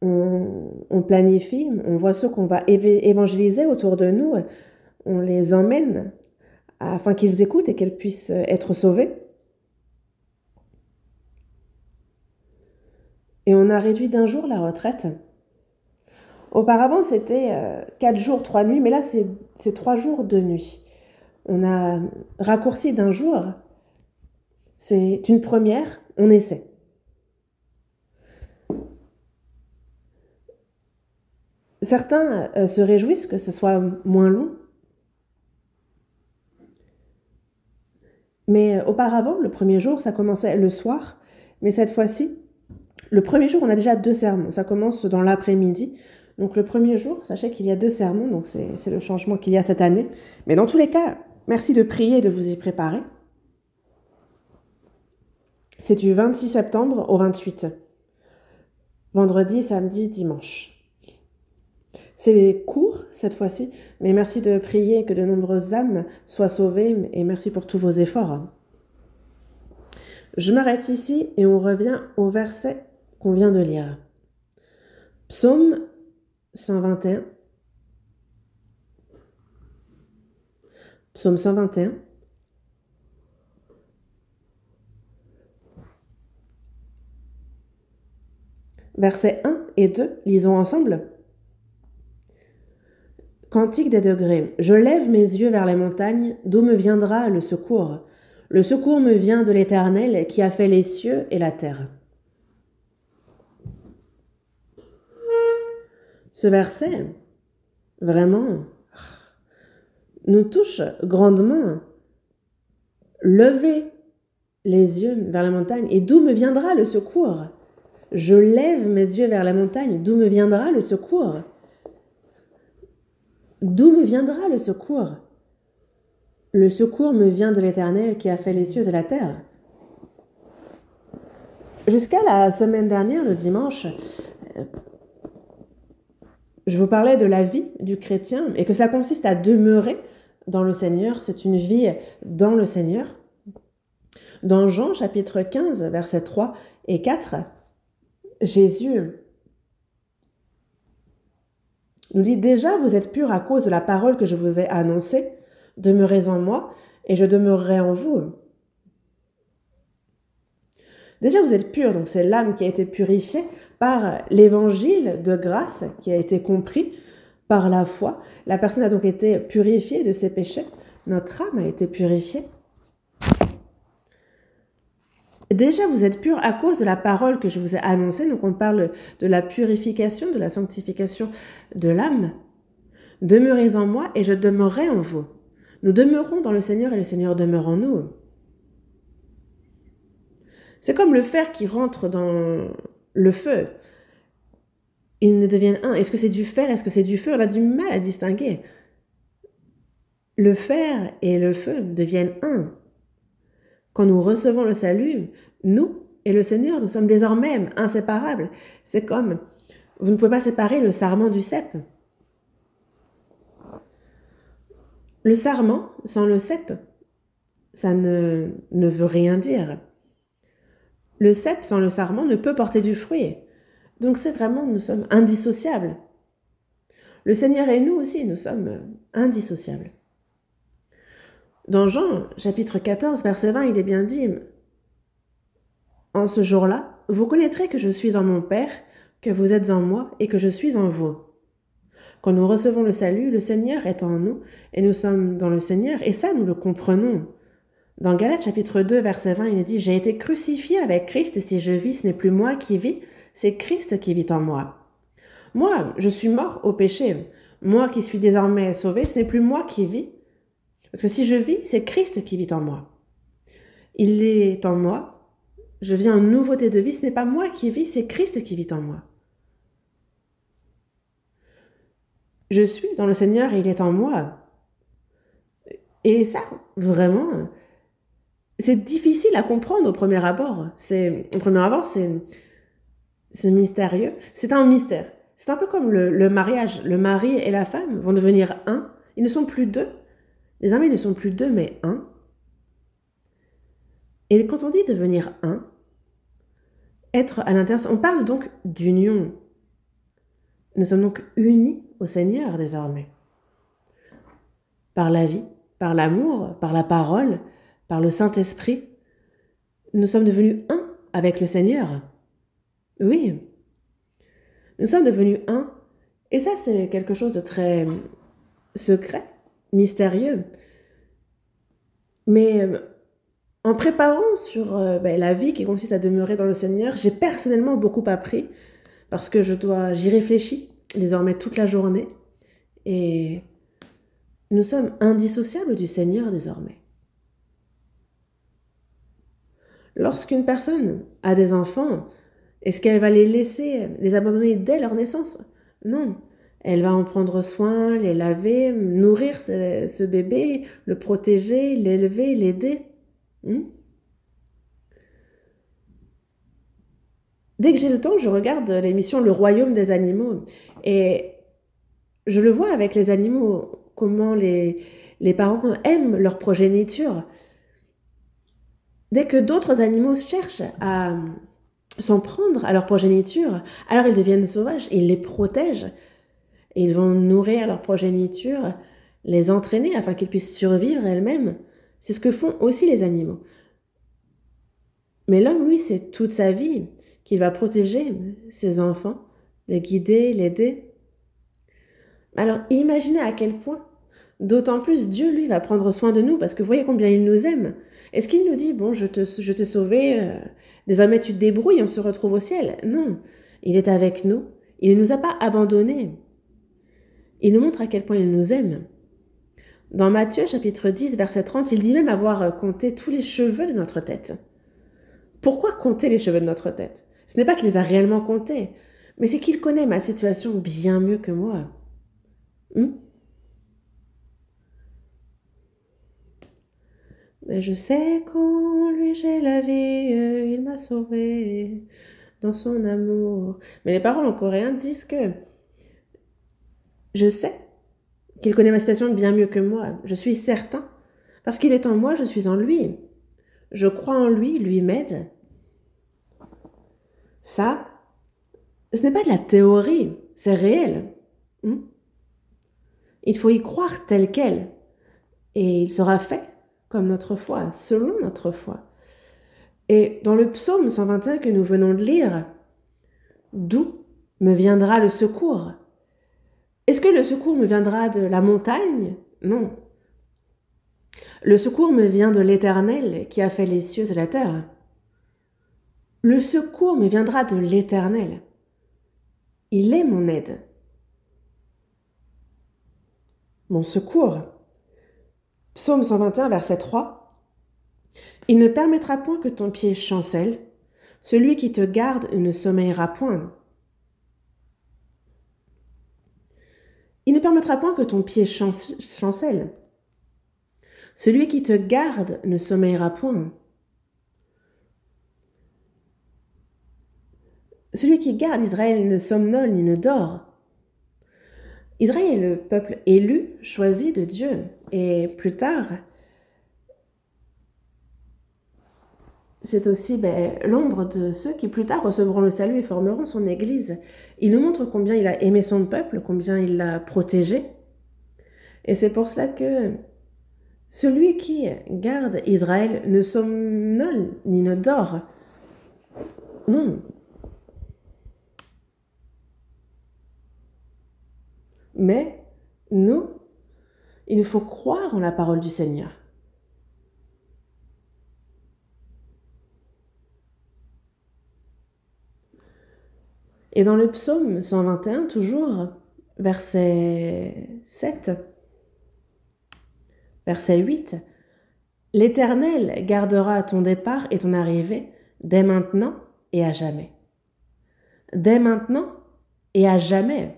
On planifie, on voit ceux qu'on va évangéliser autour de nous, on les emmène afin qu'ils écoutent et qu'ils puissent être sauvés. Et on a réduit d'un jour la retraite. Auparavant, c'était 4 jours, 3 nuits, mais là, c'est 3 jours, 2 nuits. On a raccourci d'un jour. C'est une première, on essaie. Certains se réjouissent que ce soit moins long. Mais auparavant, le premier jour, ça commençait le soir. Mais cette fois-ci, le premier jour, on a déjà 2 sermons. Ça commence dans l'après-midi. Donc le premier jour, sachez qu'il y a 2 sermons. Donc c'est le changement qu'il y a cette année. Mais dans tous les cas, merci de prier et de vous y préparer. C'est du 26 septembre au 28. Vendredi, samedi, dimanche. C'est court cette fois-ci, mais merci de prier que de nombreuses âmes soient sauvées et merci pour tous vos efforts. Je m'arrête ici et on revient au verset qu'on vient de lire. Psaume 121. Psaume 121. Versets 1 et 2, lisons ensemble. Cantique des degrés. Je lève mes yeux vers les montagnes, d'où me viendra le secours? Le secours me vient de l'Éternel qui a fait les cieux et la terre. Ce verset, vraiment, nous touche grandement. Levez les yeux vers la montagne, et d'où me viendra le secours? Je lève mes yeux vers la montagne, d'où me viendra le secours? D'où me viendra le secours? Le secours me vient de l'Éternel qui a fait les cieux et la terre. Jusqu'à la semaine dernière, le dimanche, je vous parlais de la vie du chrétien et que ça consiste à demeurer dans le Seigneur, c'est une vie dans le Seigneur. Dans Jean chapitre 15, versets 3 et 4, Jésus nous dit « Déjà, vous êtes purs à cause de la parole que je vous ai annoncée. Demeurez en moi et je demeurerai en vous. » Déjà, vous êtes purs, donc c'est l'âme qui a été purifiée par l'évangile de grâce qui a été compris par la foi. La personne a donc été purifiée de ses péchés. Notre âme a été purifiée. Déjà, vous êtes purs à cause de la parole que je vous ai annoncée. Donc, on parle de la purification, de la sanctification de l'âme. Demeurez en moi et je demeurerai en vous. Nous demeurons dans le Seigneur et le Seigneur demeure en nous. C'est comme le fer qui rentre dans le feu. Ils ne deviennent un. Est-ce que c'est du fer? Est-ce que c'est du feu? On a du mal à distinguer. Le fer et le feu deviennent un. Quand nous recevons le salut, nous et le Seigneur, nous sommes désormais inséparables. C'est comme, vous ne pouvez pas séparer le sarment du cep. Le sarment, sans le cep, ça ne veut rien dire. Le cep, sans le sarment, ne peut porter du fruit. Donc c'est vraiment, nous sommes indissociables. Le Seigneur et nous aussi, nous sommes indissociables. Dans Jean, chapitre 14, verset 20, il est bien dit « En ce jour-là, vous connaîtrez que je suis en mon Père, que vous êtes en moi et que je suis en vous. » Quand nous recevons le salut, le Seigneur est en nous et nous sommes dans le Seigneur, et ça, nous le comprenons. Dans Galates, chapitre 2, verset 20, il est dit « J'ai été crucifié avec Christ, et si je vis, ce n'est plus moi qui vis, c'est Christ qui vit en moi. Moi, je suis mort au péché. Moi qui suis désormais sauvé, ce n'est plus moi qui vis. Parce que si je vis, c'est Christ qui vit en moi. Il est en moi. Je vis en nouveauté de vie. Ce n'est pas moi qui vis, c'est Christ qui vit en moi. Je suis dans le Seigneur et il est en moi. Et ça, vraiment, c'est difficile à comprendre au premier abord. C'est mystérieux. C'est un mystère. C'est un peu comme le mariage. Le mari et la femme vont devenir un. Ils ne sont plus deux. Désormais, ils ne sont plus deux, mais un. Et quand on dit devenir un, être à l'intérieur, on parle donc d'union. Nous sommes donc unis au Seigneur désormais. Par la vie, par l'amour, par la parole, par le Saint-Esprit, nous sommes devenus un avec le Seigneur. Oui, nous sommes devenus un. Et ça, c'est quelque chose de très secret, mystérieux. Mais en préparant sur la vie qui consiste à demeurer dans le Seigneur, j'ai personnellement beaucoup appris parce que j'y réfléchis désormais toute la journée et nous sommes indissociables du Seigneur désormais. Lorsqu'une personne a des enfants, est-ce qu'elle va les abandonner dès leur naissance? Non. Elle va en prendre soin, les laver, nourrir ce bébé, le protéger, l'élever, l'aider. Dès que j'ai le temps, je regarde l'émission Le Royaume des animaux et je le vois avec les animaux, comment les parents aiment leur progéniture. Dès que d'autres animaux cherchent à s'en prendre à leur progéniture, alors ils deviennent sauvages, ils les protègent. Et ils vont nourrir leur progéniture, les entraîner afin qu'ils puissent survivre elles-mêmes. C'est ce que font aussi les animaux. Mais l'homme, lui, c'est toute sa vie qu'il va protéger ses enfants, les guider, l'aider. Alors imaginez à quel point, d'autant plus Dieu, lui, va prendre soin de nous, parce que vous voyez combien il nous aime. Est-ce qu'il nous dit, bon, je t'ai sauvé, désormais tu te débrouilles, on se retrouve au ciel? Non, il est avec nous, il ne nous a pas abandonnés. Il nous montre à quel point il nous aime. Dans Matthieu, chapitre 10, verset 30, il dit même avoir compté tous les cheveux de notre tête. Pourquoi compter les cheveux de notre tête? Ce n'est pas qu'il les a réellement comptés, mais c'est qu'il connaît ma situation bien mieux que moi. Mais je sais qu'en lui j'ai la vie, il m'a sauvé dans son amour. Mais les paroles en coréen disent que je sais qu'il connaît ma situation bien mieux que moi. Je suis certain. Parce qu'il est en moi, je suis en lui. Je crois en lui, lui m'aide. Ça, ce n'est pas de la théorie, c'est réel. Il faut y croire tel quel. Et il sera fait comme notre foi, selon notre foi. Et dans le psaume 121 que nous venons de lire, d'où me viendra le secours? Est-ce que le secours me viendra de la montagne? Non. Le secours me vient de l'Éternel qui a fait les cieux et la terre. Le secours me viendra de l'Éternel. Il est mon aide. Mon secours. Psaume 121, verset 3. Il ne permettra point que ton pied chancelle. Celui qui te garde ne sommeillera point. Il ne permettra point que ton pied chancelle. Celui qui te garde ne sommeillera point. Celui qui garde Israël ne somnole ni ne dort. Israël est le peuple élu, choisi de Dieu. Et plus tard, c'est aussi l'ombre de ceux qui plus tard recevront le salut et formeront son Église. Il nous montre combien il a aimé son peuple, combien il l'a protégé. Et c'est pour cela que celui qui garde Israël ne somnole ni ne dort. Non. Mais nous, il nous faut croire en la parole du Seigneur. Et dans le psaume 121, toujours, verset 7, verset 8, « L'Éternel gardera ton départ et ton arrivée dès maintenant et à jamais. » Dès maintenant et à jamais.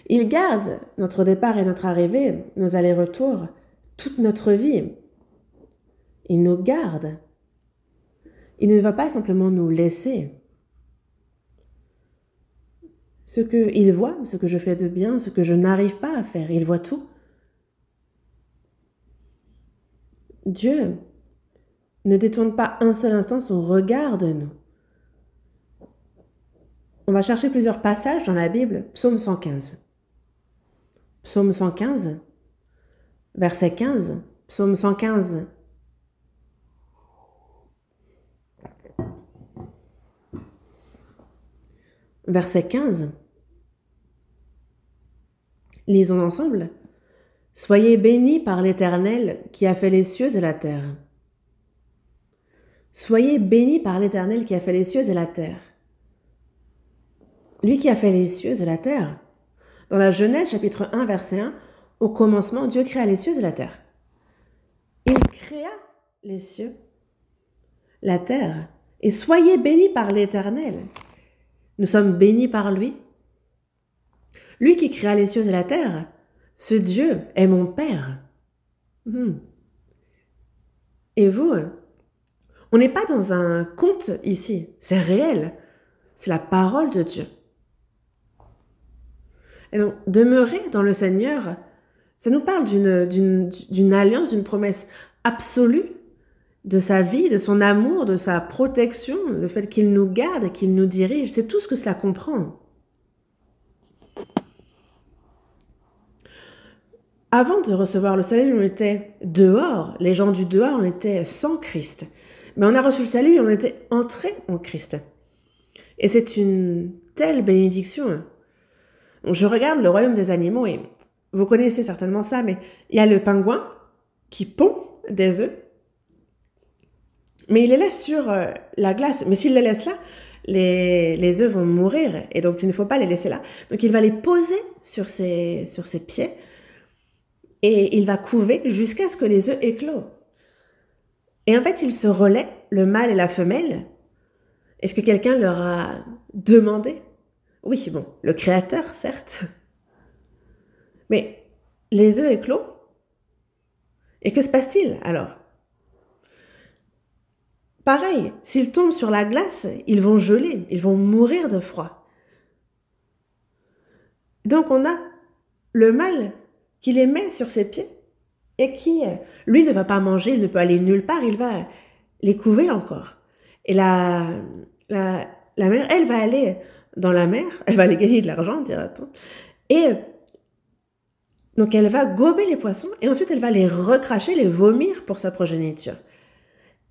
Il garde notre départ et notre arrivée, nos allers-retours, toute notre vie. Il nous garde. Il ne va pas simplement nous laisser. Ce qu'il voit, ce que je fais de bien, ce que je n'arrive pas à faire, il voit tout. Dieu ne détourne pas un seul instant son regard de nous. On va chercher plusieurs passages dans la Bible, psaume 115. Psaume 115, verset 15, psaume 115. Verset 15. Lisons ensemble. « Soyez bénis par l'Éternel qui a fait les cieux et la terre. » Soyez bénis par l'Éternel qui a fait les cieux et la terre. Lui qui a fait les cieux et la terre. Dans la Genèse, chapitre 1, verset 1, au commencement, Dieu créa les cieux et la terre. Il créa les cieux, la terre. Et soyez bénis par l'Éternel. Nous sommes bénis par lui. Lui qui créa les cieux et la terre, ce Dieu est mon Père. Et vous, on n'est pas dans un conte ici, c'est réel. C'est la parole de Dieu. Et donc, demeurer dans le Seigneur, ça nous parle d'une alliance, d'une promesse absolue de sa vie, de son amour, de sa protection, le fait qu'il nous garde, qu'il nous dirige. C'est tout ce que cela comprend. Avant de recevoir le salut, on était dehors. Les gens du dehors, on était sans Christ. Mais on a reçu le salut et on était entrés en Christ. Et c'est une telle bénédiction. Je regarde le royaume des animaux et vous connaissez certainement ça, mais il y a le pingouin qui pond des œufs. Mais il les laisse sur la glace. Mais s'il les laisse là, les œufs vont mourir. Et donc, il ne faut pas les laisser là. Donc, il va les poser sur ses pieds. Et il va couver jusqu'à ce que les œufs éclosent. Et en fait, ils se relaient, le mâle et la femelle. Est-ce que quelqu'un leur a demandé? Oui, bon, le Créateur, certes. Mais les œufs éclosent. Et que se passe-t-il alors? pareil, s'ils tombent sur la glace, ils vont geler, ils vont mourir de froid. Donc on a le mâle qui les met sur ses pieds et qui, lui, ne va pas manger, il ne peut aller nulle part, il va les couver encore. Et la mère, elle va aller dans la mer, elle va aller gagner de l'argent, dira-t-on, et donc elle va gober les poissons et ensuite elle va les recracher, les vomir pour sa progéniture.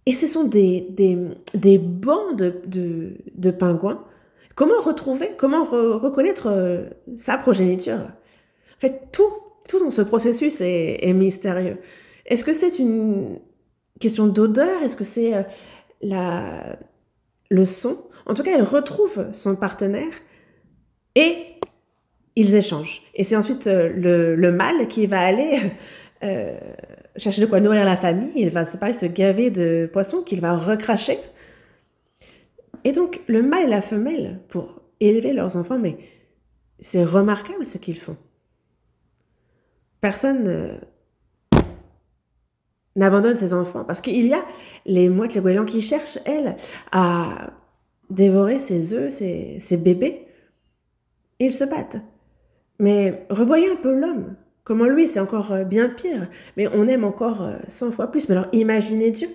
Et ce sont des bancs de pingouins. Comment retrouver, comment reconnaître sa progéniture? En fait, tout dans ce processus est mystérieux. Est-ce que c'est une question d'odeur? Est-ce que c'est le son? En tout cas, elle retrouve son partenaire et ils échangent. Et c'est ensuite le mâle qui va aller chercher de quoi nourrir la famille. Il va, c'est pareil, se gaver de poissons qu'il va recracher. Et donc, le mâle et la femelle, pour élever leurs enfants, mais c'est remarquable ce qu'ils font. Personne n'abandonne ses enfants. Parce qu'il y a les mouettes, les goélands qui cherchent, elles, à dévorer ses œufs, ses bébés. Et ils se battent. Mais revoyez un peu l'homme. Comment lui, c'est encore bien pire. Mais on aime encore 100 fois plus. Mais alors, imaginez Dieu.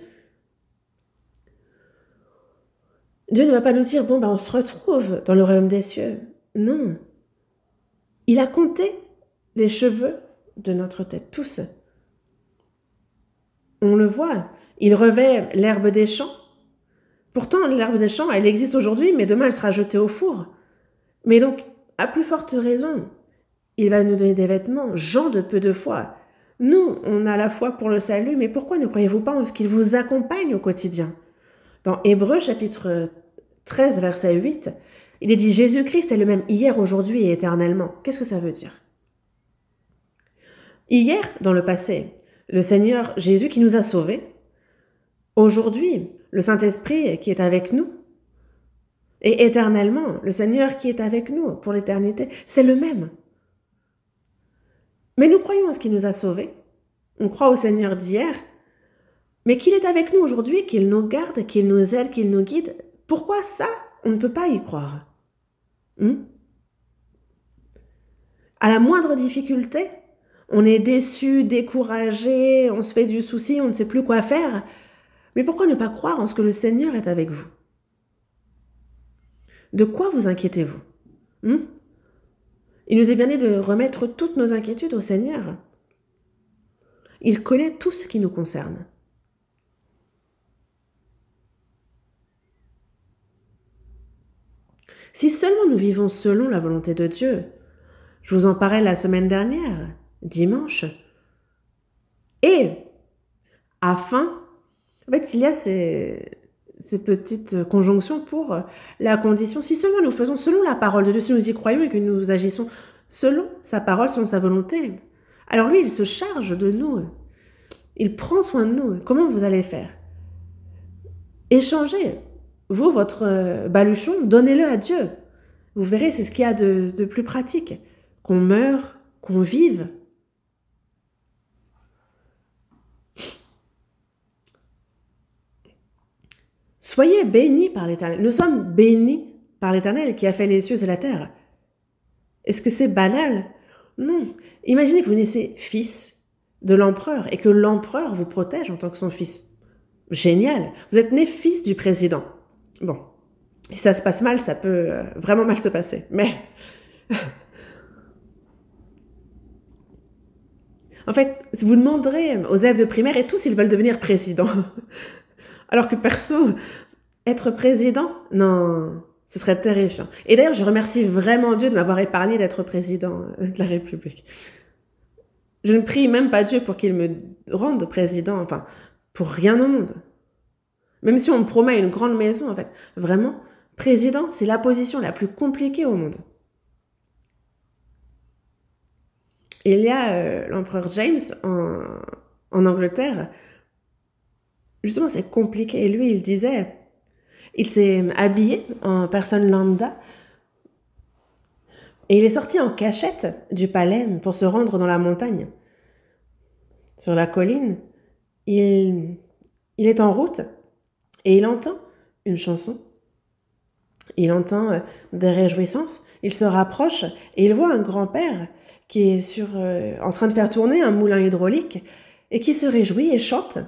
Dieu ne va pas nous dire, bon, ben, on se retrouve dans le royaume des cieux. Non. Il a compté les cheveux de notre tête, tous. On le voit. Il revêt l'herbe des champs. Pourtant, l'herbe des champs, elle existe aujourd'hui, mais demain, elle sera jetée au four. Mais donc, à plus forte raison, il va nous donner des vêtements, gens de peu de foi. Nous, on a la foi pour le salut, mais pourquoi ne croyez-vous pas en ce qu'il vous accompagne au quotidien? Dans Hébreux, chapitre 13, verset 8, il est dit « Jésus-Christ est le même hier, aujourd'hui et éternellement ». Qu'est-ce que ça veut dire? Hier, dans le passé, le Seigneur Jésus qui nous a sauvés. Aujourd'hui, le Saint-Esprit qui est avec nous. Et éternellement, le Seigneur qui est avec nous pour l'éternité, c'est le même. Mais nous croyons en ce qui nous a sauvés. On croit au Seigneur d'hier, mais qu'il est avec nous aujourd'hui, qu'il nous garde, qu'il nous aide, qu'il nous guide. Pourquoi ça, on ne peut pas y croire? À la moindre difficulté, on est déçu, découragé, on se fait du souci, on ne sait plus quoi faire. Mais pourquoi ne pas croire en ce que le Seigneur est avec vous? De quoi vous inquiétez-vous? Il nous est bien dit de remettre toutes nos inquiétudes au Seigneur. Il connaît tout ce qui nous concerne. Si seulement nous vivons selon la volonté de Dieu, je vous en parlais la semaine dernière, dimanche, et afin, en fait, il y a ces petites conjonctions pour la condition, si seulement nous faisons selon la parole de Dieu, si nous y croyons et que nous agissons selon sa parole, selon sa volonté, alors lui, il se charge de nous, il prend soin de nous. Comment vous allez faire? Échangez, vous, votre baluchon, donnez-le à Dieu. Vous verrez, c'est ce qu'il y a de plus pratique, qu'on meure, qu'on vive. Soyez bénis par l'Éternel. Nous sommes bénis par l'Éternel qui a fait les cieux et la terre. Est-ce que c'est banal? Non. Imaginez, vous naissez fils de l'empereur et que l'empereur vous protège en tant que son fils. Génial. Vous êtes né fils du président. Bon, si ça se passe mal, ça peut vraiment mal se passer. Mais en fait, vous demanderez aux élèves de primaire et tous, ils veulent devenir président. Alors que perso, être président, non, ce serait terrifiant. Et d'ailleurs, je remercie vraiment Dieu de m'avoir épargné d'être président de la République. Je ne prie même pas Dieu pour qu'il me rende président, enfin, pour rien au monde. Même si on me promet une grande maison, en fait, vraiment, président, c'est la position la plus compliquée au monde. Il y a l'empereur James en Angleterre. Justement, c'est compliqué. Et lui, il disait, il s'est habillé en personne lambda et il est sorti en cachette du palais pour se rendre dans la montagne. Sur la colline, il est en route Et il entend une chanson, il entend des réjouissances, il se rapproche et il voit un grand-père qui est en train de faire tourner un moulin hydraulique et qui se réjouit et chante.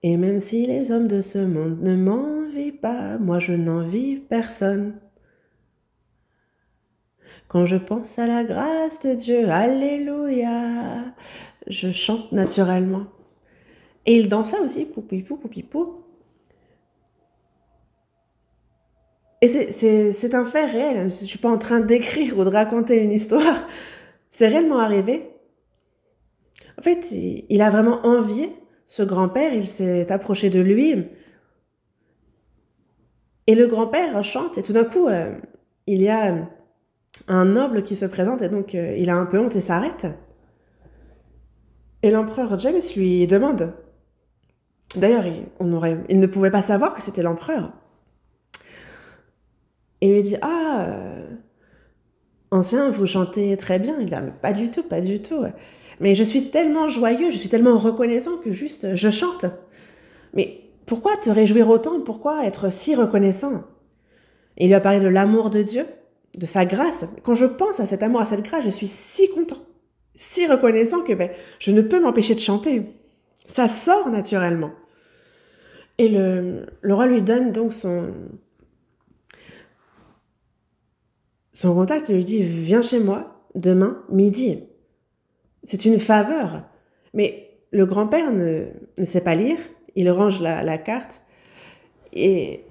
Et même si les hommes de ce monde ne m'envient pas, moi je n'envie personne. Quand je pense à la grâce de Dieu, alléluia, je chante naturellement. Et il dansa aussi, poupipou, poupipou. Et c'est un fait réel, je ne suis pas en train d'écrire ou de raconter une histoire, c'est réellement arrivé. En fait, il a vraiment envié ce grand-père, il s'est approché de lui, et le grand-père chante, et tout d'un coup, il y a un noble qui se présente, et donc il a un peu honte et s'arrête. Et l'empereur James lui demande, d'ailleurs, il ne pouvait pas savoir que c'était l'empereur, et lui dit, ancien, vous chantez très bien. Il a, pas du tout, pas du tout. Mais je suis tellement joyeux, je suis tellement reconnaissant que juste, je chante. Mais pourquoi te réjouir autant? Pourquoi être si reconnaissant? Et il lui a parlé de l'amour de Dieu, de sa grâce. Quand je pense à cet amour, à cette grâce, je suis si content, si reconnaissant que je ne peux m'empêcher de chanter. Ça sort naturellement. Et le roi lui donne donc son contact et lui dit, viens chez moi demain midi. C'est une faveur. Mais le grand-père ne sait pas lire, il range la carte. Et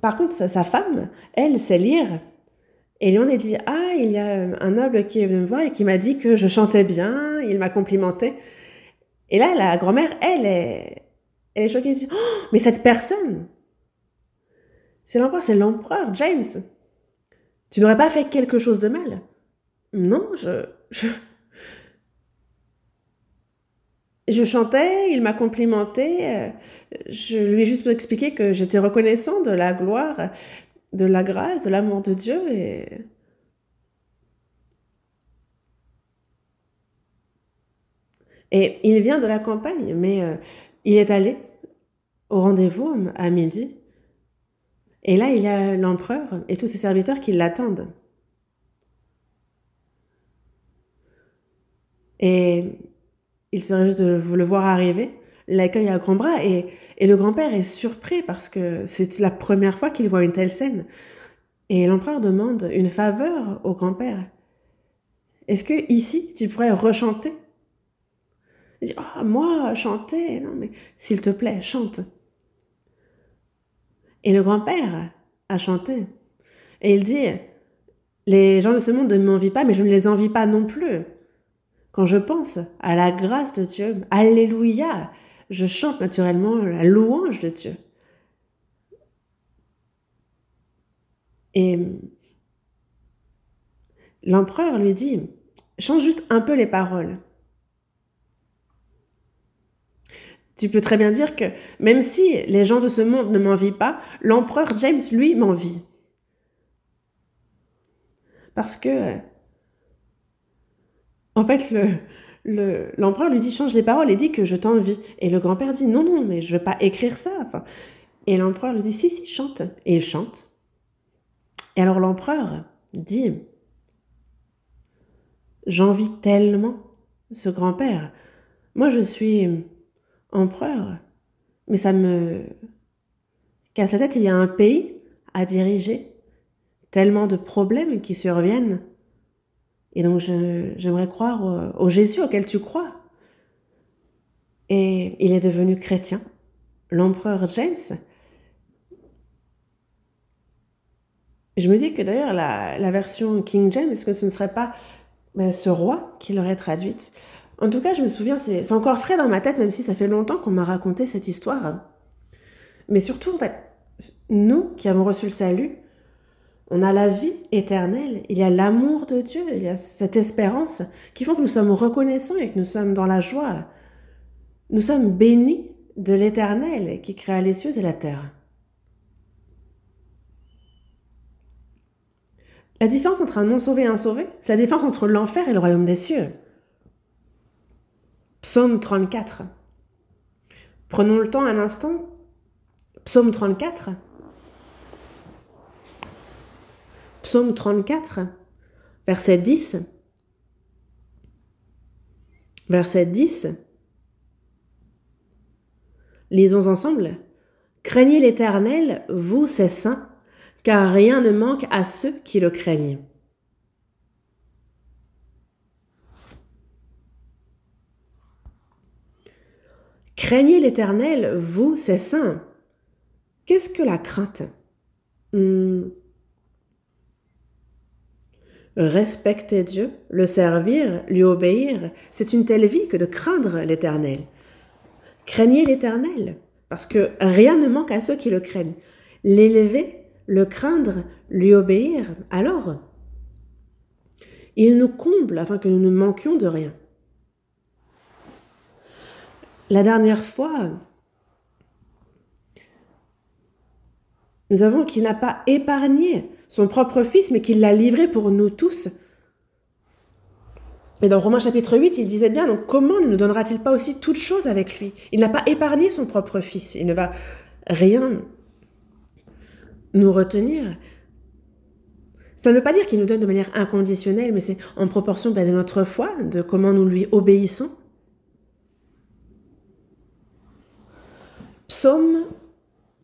par contre, sa femme, elle, sait lire. Et lui, on a dit, il y a un noble qui est venu me voir et qui m'a dit que je chantais bien, il m'a complimenté. Et là, la grand-mère, elle est choquée. Elle dit, mais cette personne, c'est l'empereur James. Tu n'aurais pas fait quelque chose de mal? Non, je chantais, il m'a complimenté, je lui ai juste expliqué que j'étais reconnaissant de la gloire, de la grâce, de l'amour de Dieu et il vient de la campagne, mais il est allé au rendez-vous à midi. Et là, il y a l'empereur et tous ses serviteurs qui l'attendent. Et il serait juste de le voir arriver, l'accueille à grands bras et le grand-père est surpris parce que c'est la première fois qu'il voit une telle scène. Et l'empereur demande une faveur au grand-père. Est-ce que ici tu pourrais rechanter? Il dit, moi, chanter? Non, mais s'il te plaît, chante. Et le grand-père a chanté. Et il dit, les gens de ce monde ne m'envient pas, mais je ne les envie pas non plus. Quand je pense à la grâce de Dieu, alléluia, je chante naturellement la louange de Dieu. Et l'empereur lui dit, change juste un peu les paroles. Tu peux très bien dire que même si les gens de ce monde ne m'envient pas, l'empereur James, lui, m'envie. Parce que, en fait, l'empereur lui dit, change les paroles et dit que je t'envie. Et le grand-père dit, non, non, mais je ne veux pas écrire ça. Enfin, et l'empereur lui dit, si, chante. Et il chante. Et alors l'empereur dit, j'envie tellement ce grand-père. Moi, je suis empereur, mais ça me casse la tête. Il y a un pays à diriger, tellement de problèmes qui surviennent. Et donc, j'aimerais croire au Jésus auquel tu crois. Et il est devenu chrétien, l'empereur James. Je me dis que d'ailleurs, la version King James, est-ce que ce ne serait pas ce roi qui l'aurait traduite? En tout cas, je me souviens, c'est encore frais dans ma tête, même si ça fait longtemps qu'on m'a raconté cette histoire. Mais surtout, en fait, nous qui avons reçu le salut, on a la vie éternelle, il y a l'amour de Dieu, il y a cette espérance qui font que nous sommes reconnaissants et que nous sommes dans la joie. Nous sommes bénis de l'Éternel qui créa les cieux et la terre. La différence entre un non-sauvé et un sauvé, c'est la différence entre l'enfer et le royaume des cieux. Psaume 34. Prenons le temps un instant. Psaume 34. Psaume 34, verset 10. Verset 10. Lisons ensemble. Craignez l'Éternel, vous ses saints, car rien ne manque à ceux qui le craignent. Craignez l'Éternel, vous ses saints. Qu'est-ce que la crainte? Respecter Dieu, le servir, lui obéir, c'est une telle vie que de craindre l'Éternel. Craignez l'Éternel, parce que rien ne manque à ceux qui le craignent. L'élever, le craindre, lui obéir, alors il nous comble afin que nous ne manquions de rien. La dernière fois, nous avons qu'il n'a pas épargné son propre fils, mais qu'il l'a livré pour nous tous. Et dans Romains chapitre 8, il disait bien, donc comment ne nous donnera-t-il pas aussi toutes choses avec lui? Il n'a pas épargné son propre fils, il ne va rien nous retenir. Ça ne veut pas dire qu'il nous donne de manière inconditionnelle, mais c'est en proportion de notre foi, de comment nous lui obéissons. Psaume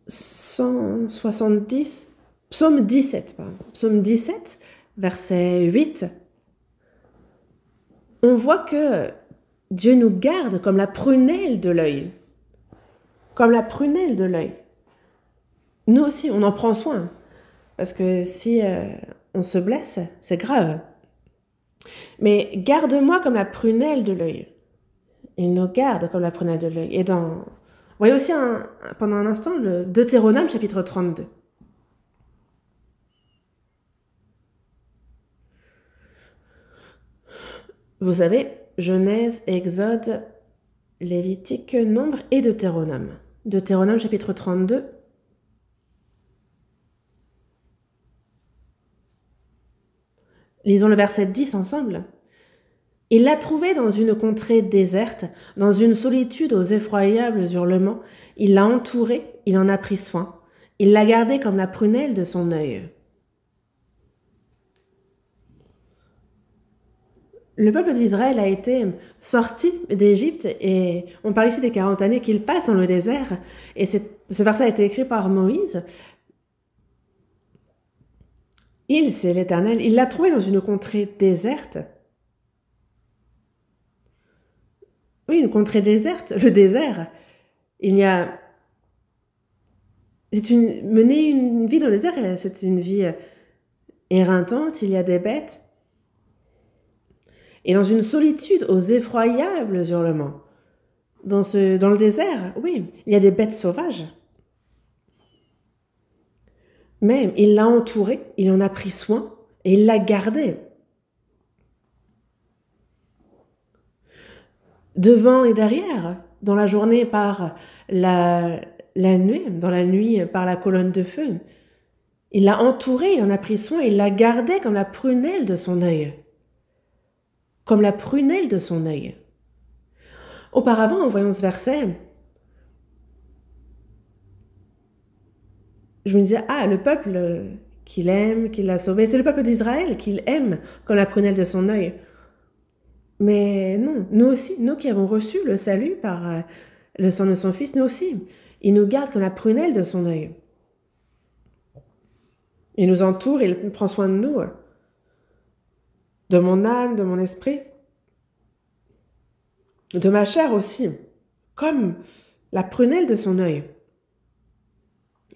170, Psaume 17, Psaume 17, verset 8. On voit que Dieu nous garde comme la prunelle de l'œil. Comme la prunelle de l'œil. Nous aussi, on en prend soin. Parce que si on se blesse, c'est grave. Mais garde-moi comme la prunelle de l'œil. Il nous garde comme la prunelle de l'œil. Et vous voyez aussi pendant un instant le Deutéronome chapitre 32. Vous savez, Genèse, Exode, Lévitique, Nombre et Deutéronome. Deutéronome chapitre 32. Lisons le verset 10 ensemble. Il l'a trouvé dans une contrée déserte, dans une solitude aux effroyables hurlements. Il l'a entouré, il en a pris soin. Il l'a gardé comme la prunelle de son œil. Le peuple d'Israël a été sorti d'Égypte et on parle ici des 40 années qu'il passe dans le désert. Et ce verset a été écrit par Moïse. C'est l'Éternel. Il l'a trouvé dans une contrée déserte. Oui, une contrée déserte, le désert. Mener une vie dans le désert, c'est une vie éreintante, il y a des bêtes. Et dans une solitude aux effroyables hurlements. Dans le désert, oui, il y a des bêtes sauvages. Mais il l'a entouré, il en a pris soin et il l'a gardé. Devant et derrière, dans la journée par la nuit, dans la nuit par la colonne de feu. Il l'a entouré, il en a pris soin, il l'a gardé comme la prunelle de son œil. Comme la prunelle de son œil. Auparavant, en voyant ce verset, je me disais, le peuple qu'il aime, qu'il a sauvé, c'est le peuple d'Israël qu'il aime comme la prunelle de son œil. Mais non, nous aussi, nous qui avons reçu le salut par le sang de son Fils, nous aussi, il nous garde comme la prunelle de son œil. Il nous entoure, il prend soin de nous, de mon âme, de mon esprit, de ma chair aussi, comme la prunelle de son œil.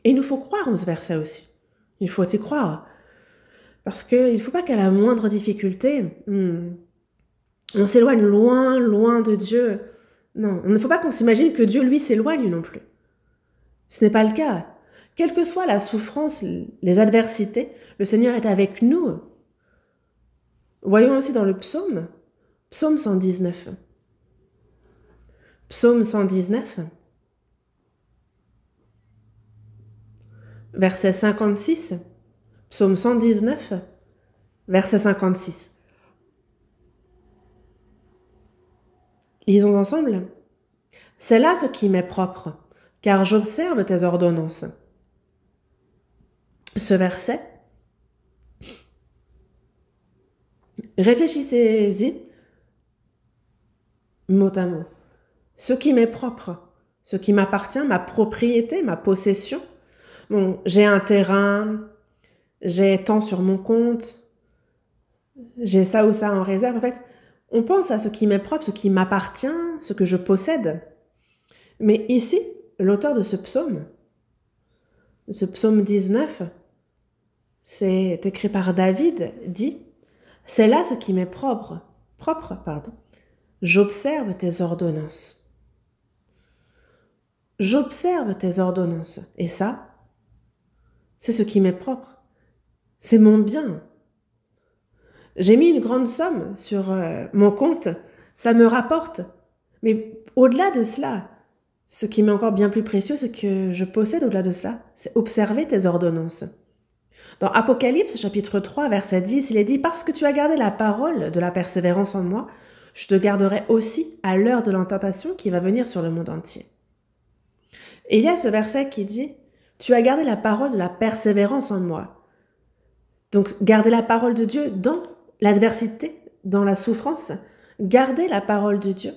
Et il nous faut croire en ce verset aussi. Il faut y croire. Parce qu'il ne faut pas qu'à la moindre difficulté, on s'éloigne loin, loin de Dieu. Non, il ne faut pas qu'on s'imagine que Dieu, lui, s'éloigne non plus. Ce n'est pas le cas. Quelle que soit la souffrance, les adversités, le Seigneur est avec nous. Voyons aussi dans le psaume 119. Psaume 119, verset 56. Psaume 119, verset 56. Lisons ensemble. C'est là ce qui m'est propre, car j'observe tes ordonnances. Ce verset, réfléchissez-y mot à mot. Ce qui m'est propre, ce qui m'appartient, ma propriété, ma possession. Bon, j'ai un terrain, j'ai tant sur mon compte, j'ai ça ou ça en réserve. En fait, on pense à ce qui m'est propre, ce qui m'appartient, ce que je possède. Mais ici, l'auteur de ce psaume 19, c'est écrit par David, dit « C'est là ce qui m'est propre, j'observe tes ordonnances. » J'observe tes ordonnances. Et ça, c'est ce qui m'est propre. C'est mon bien. J'ai mis une grande somme sur mon compte, ça me rapporte. Mais au-delà de cela, ce qui m'est encore bien plus précieux, ce que je possède au-delà de cela, c'est observer tes ordonnances. Dans Apocalypse, chapitre 3, verset 10, il est dit « Parce que tu as gardé la parole de la persévérance en moi, je te garderai aussi à l'heure de l'intentation qui va venir sur le monde entier. » Et il y a ce verset qui dit « Tu as gardé la parole de la persévérance en moi. » Donc, garder la parole de Dieu dans l'adversité, dans la souffrance, garder la parole de Dieu.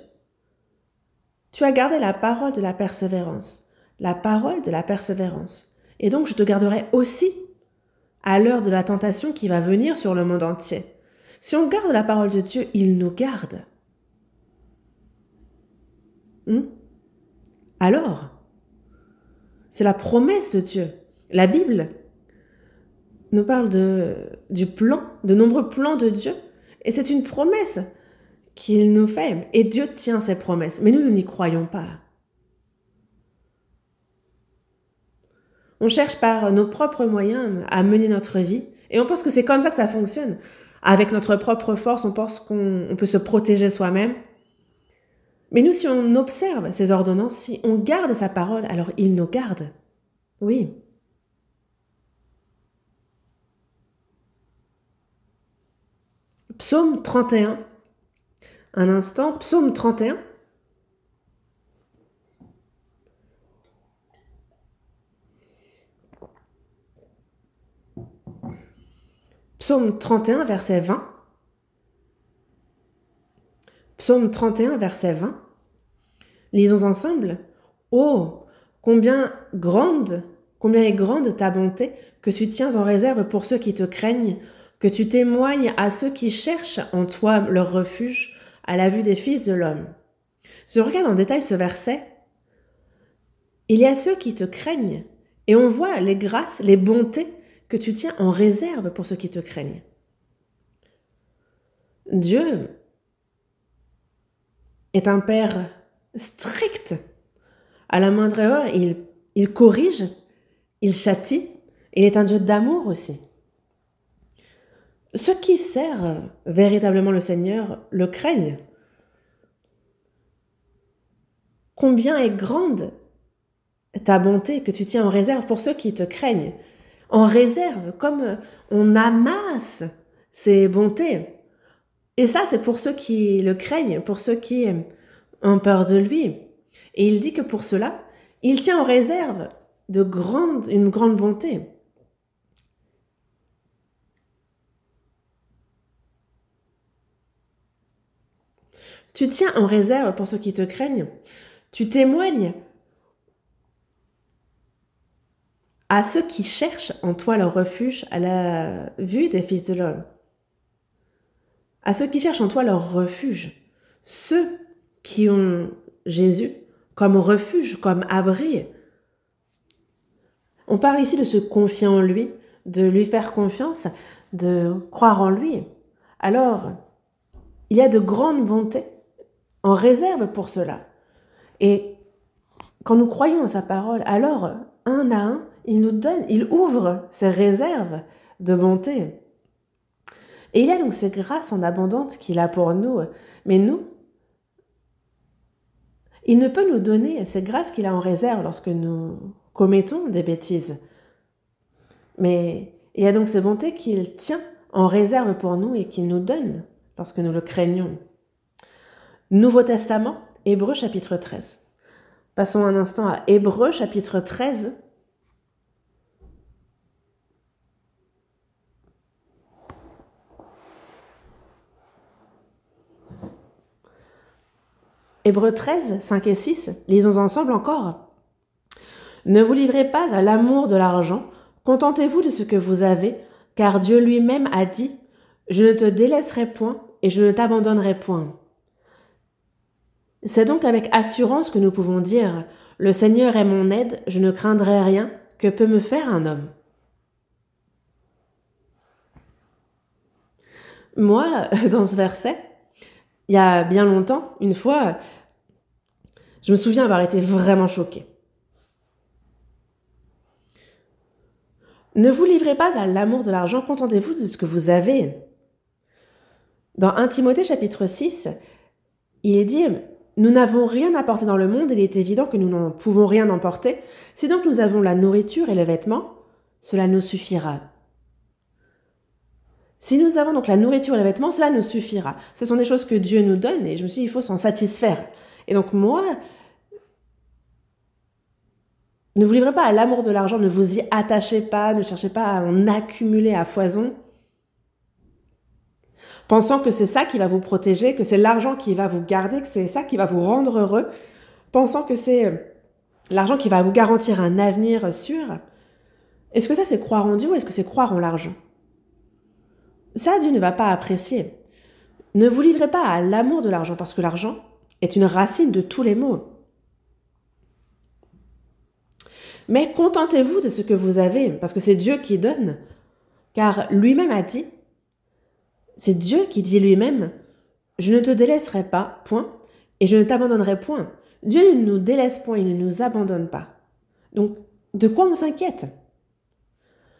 Tu as gardé la parole de la persévérance. La parole de la persévérance. Et donc, je te garderai aussi à l'heure de la tentation qui va venir sur le monde entier. Si on garde la parole de Dieu, il nous garde. Alors, c'est la promesse de Dieu. La Bible nous parle du plan, de nombreux plans de Dieu. Et c'est une promesse qu'il nous fait. Et Dieu tient ses promesses. Mais nous n'y croyons pas. On cherche par nos propres moyens à mener notre vie. Et on pense que c'est comme ça que ça fonctionne. Avec notre propre force, on pense qu'on peut se protéger soi-même. Mais nous, si on observe ses ordonnances, si on garde sa parole, alors il nous garde. Oui. Psaume 31. Un instant, psaume 31. Psaume 31, verset 20. Psaume 31, verset 20. Lisons ensemble. « Oh, combien est grande ta bonté, que tu tiens en réserve pour ceux qui te craignent, que tu témoignes à ceux qui cherchent en toi leur refuge, à la vue des fils de l'homme. » Si on regarde en détail ce verset, il y a ceux qui te craignent, et on voit les grâces, les bontés que tu tiens en réserve pour ceux qui te craignent. Dieu est un Père strict. À la moindre erreur, il corrige, il châtie. Il est un Dieu d'amour aussi. Ceux qui servent véritablement le Seigneur le craignent. Combien est grande ta bonté que tu tiens en réserve pour ceux qui te craignent. En réserve, comme on amasse ces bontés. Et ça, c'est pour ceux qui le craignent, pour ceux qui ont peur de lui. Et il dit que pour cela, il tient en réserve une grande bonté. Tu tiens en réserve pour ceux qui te craignent. Tu témoignes à ceux qui cherchent en toi leur refuge à la vue des fils de l'homme. À ceux qui cherchent en toi leur refuge. Ceux qui ont Jésus comme refuge, comme abri. On parle ici de se confier en lui, de lui faire confiance, de croire en lui. Alors, il y a de grandes bontés en réserve pour cela. Et quand nous croyons en sa parole, alors, un à un, il ouvre ses réserves de bonté. Et il y a donc ces grâces en abondance qu'il a pour nous. Mais nous, il ne peut nous donner ces grâces qu'il a en réserve lorsque nous commettons des bêtises. Mais il y a donc ces bontés qu'il tient en réserve pour nous et qu'il nous donne lorsque nous le craignons. Nouveau Testament, Hébreux chapitre 13. Passons un instant à Hébreux, chapitre 13. Hébreux 13, 5 et 6, lisons ensemble encore. Ne vous livrez pas à l'amour de l'argent, contentez-vous de ce que vous avez, car Dieu lui-même a dit « Je ne te délaisserai point et je ne t'abandonnerai point ». C'est donc avec assurance que nous pouvons dire « Le Seigneur est mon aide, je ne craindrai rien, que peut me faire un homme ?» Moi, dans ce verset, il y a bien longtemps, une fois, je me souviens avoir été vraiment choquée. Ne vous livrez pas à l'amour de l'argent, contentez-vous de ce que vous avez. Dans 1 Timothée chapitre 6, il est dit « Nous n'avons rien à porter dans le monde, il est évident que nous n'en pouvons rien emporter. Si donc nous avons la nourriture et le vêtement, cela nous suffira. » Si nous avons donc la nourriture et le vêtement, cela nous suffira. Ce sont des choses que Dieu nous donne et je me suis dit, il faut s'en satisfaire. Et donc moi, ne vous livrez pas à l'amour de l'argent, ne vous y attachez pas, ne cherchez pas à en accumuler à foison, pensant que c'est ça qui va vous protéger, que c'est l'argent qui va vous garder, que c'est ça qui va vous rendre heureux, pensant que c'est l'argent qui va vous garantir un avenir sûr. Est-ce que ça, c'est croire en Dieu ou est-ce que c'est croire en l'argent ? Ça, Dieu ne va pas apprécier. Ne vous livrez pas à l'amour de l'argent, parce que l'argent est une racine de tous les maux. Mais contentez-vous de ce que vous avez, parce que c'est Dieu qui donne, car lui-même a dit, c'est Dieu qui dit lui-même, « Je ne te délaisserai pas, point, et je ne t'abandonnerai point. » Dieu ne nous délaisse point, il ne nous abandonne pas. Donc, de quoi on s'inquiète ?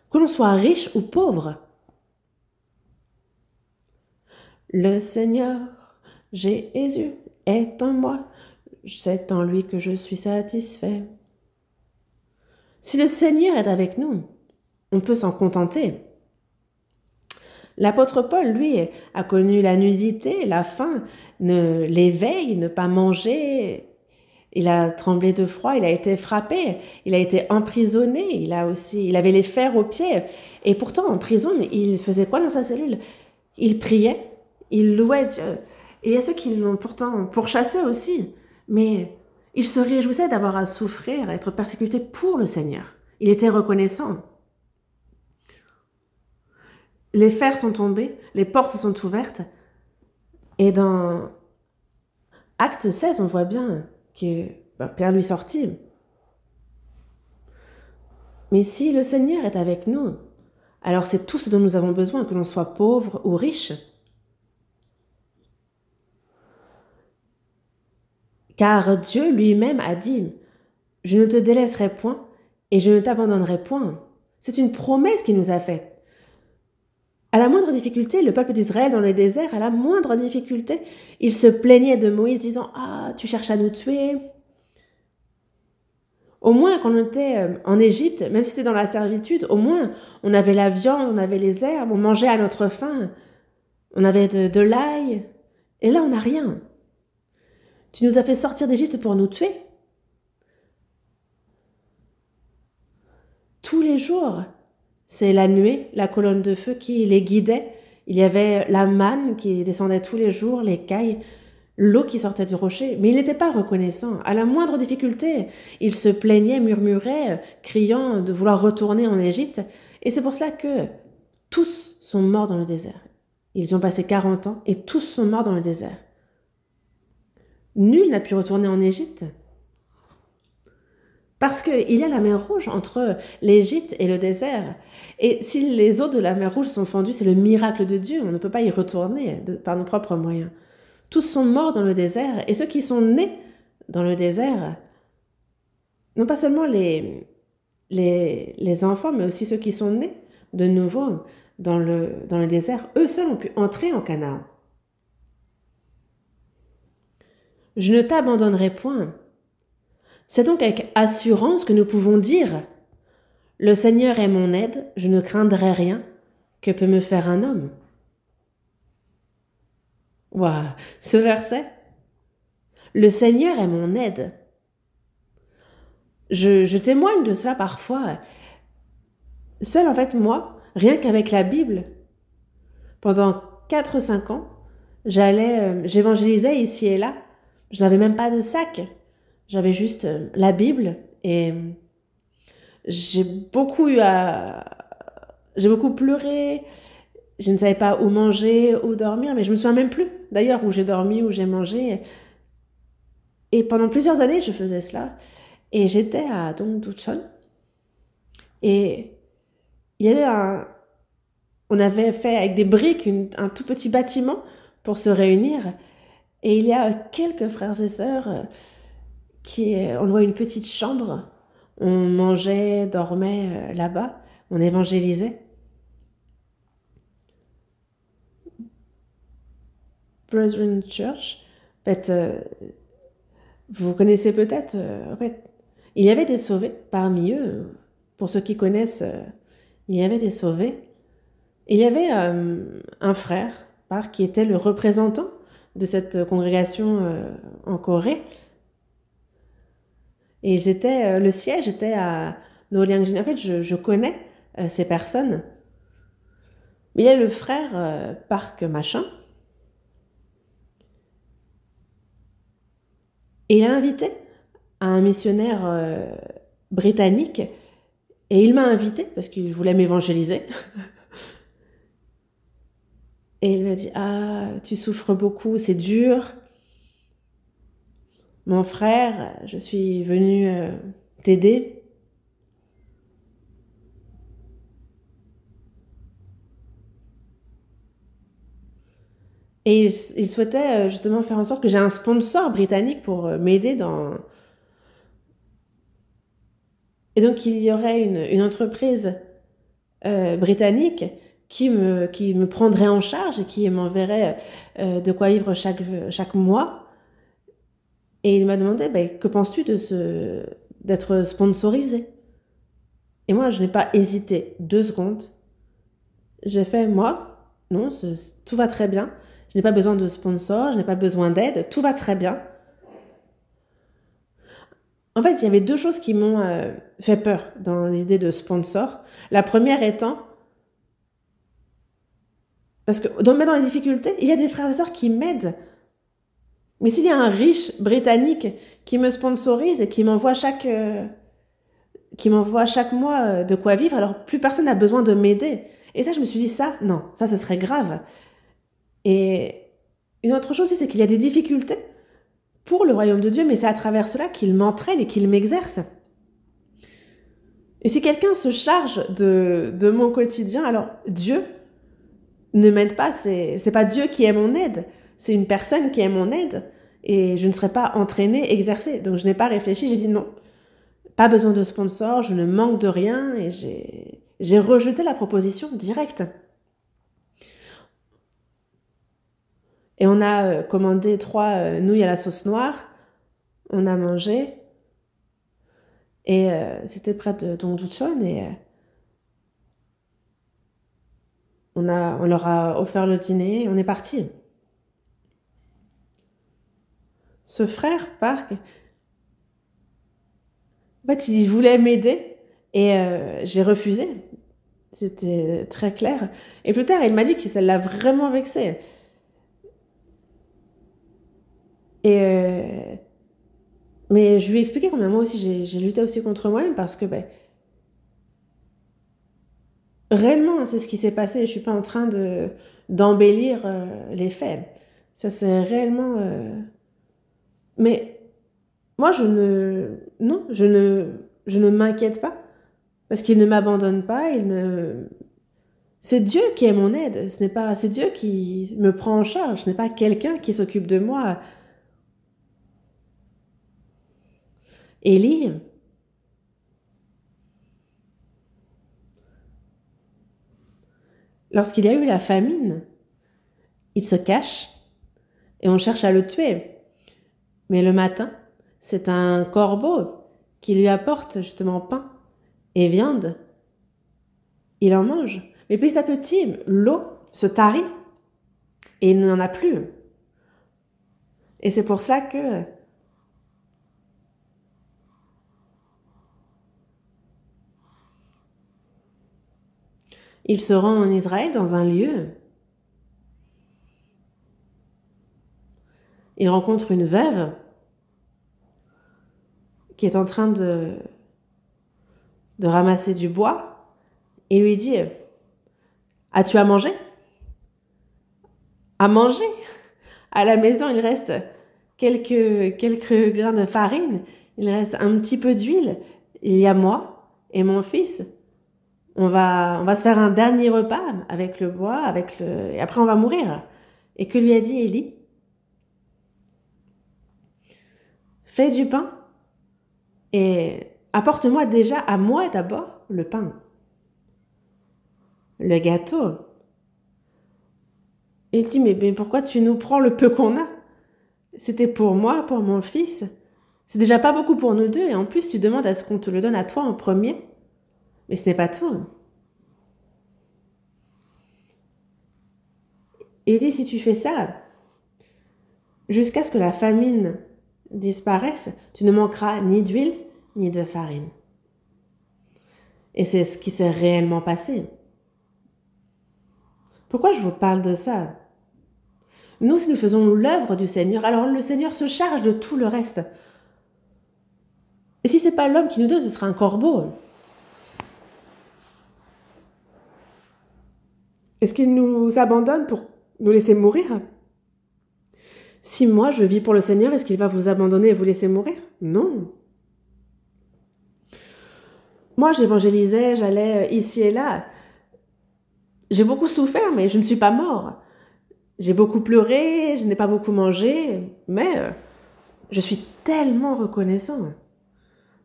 Que l'on soit riche ou pauvre. Le Seigneur, Jésus, est en moi, c'est en lui que je suis satisfait. Si le Seigneur est avec nous, on peut s'en contenter. L'apôtre Paul, lui, a connu la nudité, la faim, l'éveil, ne pas manger. Il a tremblé de froid, il a été frappé, il a été emprisonné, il avait les fers aux pieds. Et pourtant, en prison, il faisait quoi dans sa cellule ? Il priait, il louait Dieu. Et il y a ceux qui l'ont pourtant pourchassé aussi. Mais il se réjouissait d'avoir à souffrir, à être persécuté pour le Seigneur. Il était reconnaissant. Les fers sont tombés, les portes se sont ouvertes. Et dans Acte 16, on voit bien que Pierre lui sortit. Mais si le Seigneur est avec nous, alors c'est tout ce dont nous avons besoin, que l'on soit pauvre ou riche. Car Dieu lui-même a dit, « Je ne te délaisserai point et je ne t'abandonnerai point. » C'est une promesse qu'il nous a faite. À la moindre difficulté, le peuple d'Israël dans le désert, à la moindre difficulté, il se plaignait de Moïse disant « Ah, tu cherches à nous tuer ?» Au moins, quand on était en Égypte, même si c'était dans la servitude, au moins, on avait la viande, on avait les herbes, on mangeait à notre faim, on avait de l'ail. Et là, on n'a rien. Tu nous as fait sortir d'Égypte pour nous tuer. Tous les jours, c'est la nuée, la colonne de feu qui les guidait. Il y avait la manne qui descendait tous les jours, l'écaille, l'eau qui sortait du rocher. Mais il n'était pas reconnaissant. À la moindre difficulté, il se plaignait, murmurait, criant de vouloir retourner en Égypte. Et c'est pour cela que tous sont morts dans le désert. Ils ont passé 40 ans et tous sont morts dans le désert. Nul n'a pu retourner en Égypte. Parce qu'il y a la mer Rouge entre l'Égypte et le désert. Et si les eaux de la mer Rouge sont fendues, c'est le miracle de Dieu. On ne peut pas y retourner par nos propres moyens. Tous sont morts dans le désert. Et ceux qui sont nés dans le désert, non pas seulement les enfants, mais aussi ceux qui sont nés de nouveau dans le désert, eux seuls ont pu entrer en Canaan. Je ne t'abandonnerai point. C'est donc avec assurance que nous pouvons dire « Le Seigneur est mon aide, je ne craindrai rien, que peut me faire un homme ?» Waouh, ce verset « Le Seigneur est mon aide ». je témoigne de ça parfois. Seule, en fait, moi, rien qu'avec la Bible, pendant 4 ou 5 ans, j'évangélisais ici et là. Je n'avais même pas de sac. J'avais juste la Bible et j'ai beaucoup eu à... J'ai beaucoup pleuré. Je ne savais pas où manger, où dormir, mais je me souviens même plus, d'ailleurs, où j'ai dormi, où j'ai mangé. Et pendant plusieurs années, je faisais cela. Et j'étais à Dongducheon. Et il y avait on avait fait avec des briques un tout petit bâtiment pour se réunir. Et il y a quelques frères et sœurs on louait une petite chambre. On mangeait, dormait là-bas. On évangélisait. Brethren Church. En fait, vous connaissez peut-être, en fait, il y avait des sauvés parmi eux. Pour ceux qui connaissent, il y avait des sauvés. Il y avait un frère qui était le représentant de cette congrégation en Corée. Et le siège était à Noryang-jin. En fait, je connais ces personnes. Mais il y a le frère Park machin. Et il a invité un missionnaire britannique. Et il m'a invité parce qu'il voulait m'évangéliser. Et il m'a dit, ah, tu souffres beaucoup, c'est dur. Mon frère, je suis venu t'aider. Et il souhaitait justement faire en sorte que j'ai un sponsor britannique pour m'aider dans... Et donc il y aurait une entreprise britannique qui me prendrait en charge et qui m'enverrait de quoi vivre chaque mois. Et il m'a demandé, que penses-tu d'être sponsorisé? Et moi, je n'ai pas hésité 2 secondes. J'ai fait, moi, non, tout va très bien. Je n'ai pas besoin de sponsor, je n'ai pas besoin d'aide, tout va très bien. En fait, il y avait 2 choses qui m'ont fait peur dans l'idée de sponsor. La première étant, parce que dans les difficultés, il y a des frères et sœurs qui m'aident. Mais s'il y a un riche britannique qui me sponsorise et qui m'envoie chaque mois de quoi vivre, alors plus personne n'a besoin de m'aider. Et ça, je me suis dit, ça, non, ça, ce serait grave. Et une autre chose aussi, c'est qu'il y a des difficultés pour le royaume de Dieu, mais c'est à travers cela qu'il m'entraîne et qu'il m'exerce. Et si quelqu'un se charge de mon quotidien, alors Dieu ne m'aide pas, c'est pas Dieu qui est mon aide, c'est une personne qui est mon aide, et je ne serai pas entraînée, exercée. Donc je n'ai pas réfléchi, j'ai dit non, pas besoin de sponsor, je ne manque de rien, et j'ai rejeté la proposition directe. Et on a commandé 3 nouilles à la sauce noire, on a mangé, et c'était près de Dongducheon, et on leur a offert le dîner, et on est parti. Ce frère, Park, en fait, il voulait m'aider, et j'ai refusé. C'était très clair. Et plus tard, il m'a dit que ça l'a vraiment vexé. Et mais je lui ai expliqué combien moi aussi j'ai lutté aussi contre moi-même parce que réellement c'est ce qui s'est passé. Je suis pas en train d'embellir les faits. Ça c'est réellement. Mais moi non, je ne m'inquiète pas parce qu'il ne m'abandonne pas. C'est Dieu qui est mon aide. C'est Dieu qui me prend en charge. Ce n'est pas quelqu'un qui s'occupe de moi. Élie, lorsqu'il y a eu la famine, il se cache et on cherche à le tuer. Mais le matin, c'est un corbeau qui lui apporte justement pain et viande. Il en mange. Mais petit à petit, l'eau se tarit et il n'en a plus. Et c'est pour cela que il se rend en Israël dans un lieu. Il rencontre une veuve qui est en train de ramasser du bois et lui dit « As-tu à manger ?»« À manger ?» À la maison, il reste quelques grains de farine, il reste un petit peu d'huile. Il y a moi et mon fils. On va se faire un dernier repas avec le bois, et après on va mourir. Et que lui a dit Élie? Fais du pain et apporte-moi déjà à moi d'abord le pain. Le gâteau. Il dit, mais pourquoi tu nous prends le peu qu'on a? C'était pour moi, pour mon fils. C'est déjà pas beaucoup pour nous deux, et en plus tu demandes à ce qu'on te le donne à toi en premier. Mais ce n'est pas tout. Il dit, si tu fais ça, jusqu'à ce que la famine disparaisse, tu ne manqueras ni d'huile, ni de farine. Et c'est ce qui s'est réellement passé. Pourquoi je vous parle de ça? Nous, si nous faisons l'œuvre du Seigneur, alors le Seigneur se charge de tout le reste. Et si ce n'est pas l'homme qui nous donne, ce sera un corbeau. Est-ce qu'il nous abandonne pour nous laisser mourir? Si moi, je vis pour le Seigneur, est-ce qu'il va vous abandonner et vous laisser mourir? Non. Moi, j'évangélisais, j'allais ici et là. J'ai beaucoup souffert, mais je ne suis pas mort. J'ai beaucoup pleuré, je n'ai pas beaucoup mangé, mais je suis tellement reconnaissant.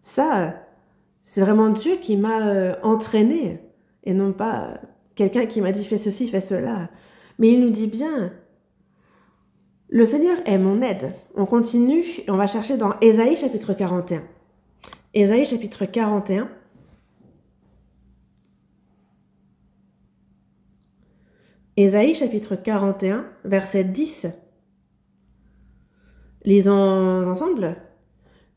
Ça, c'est vraiment Dieu qui m'a entraîné, et non pas quelqu'un qui m'a dit fais ceci, fais cela. Mais il nous dit bien, le Seigneur est mon aide. On continue, et on va chercher dans Ésaïe chapitre 41. Ésaïe chapitre 41. Ésaïe chapitre 41, verset 10. Lisons ensemble.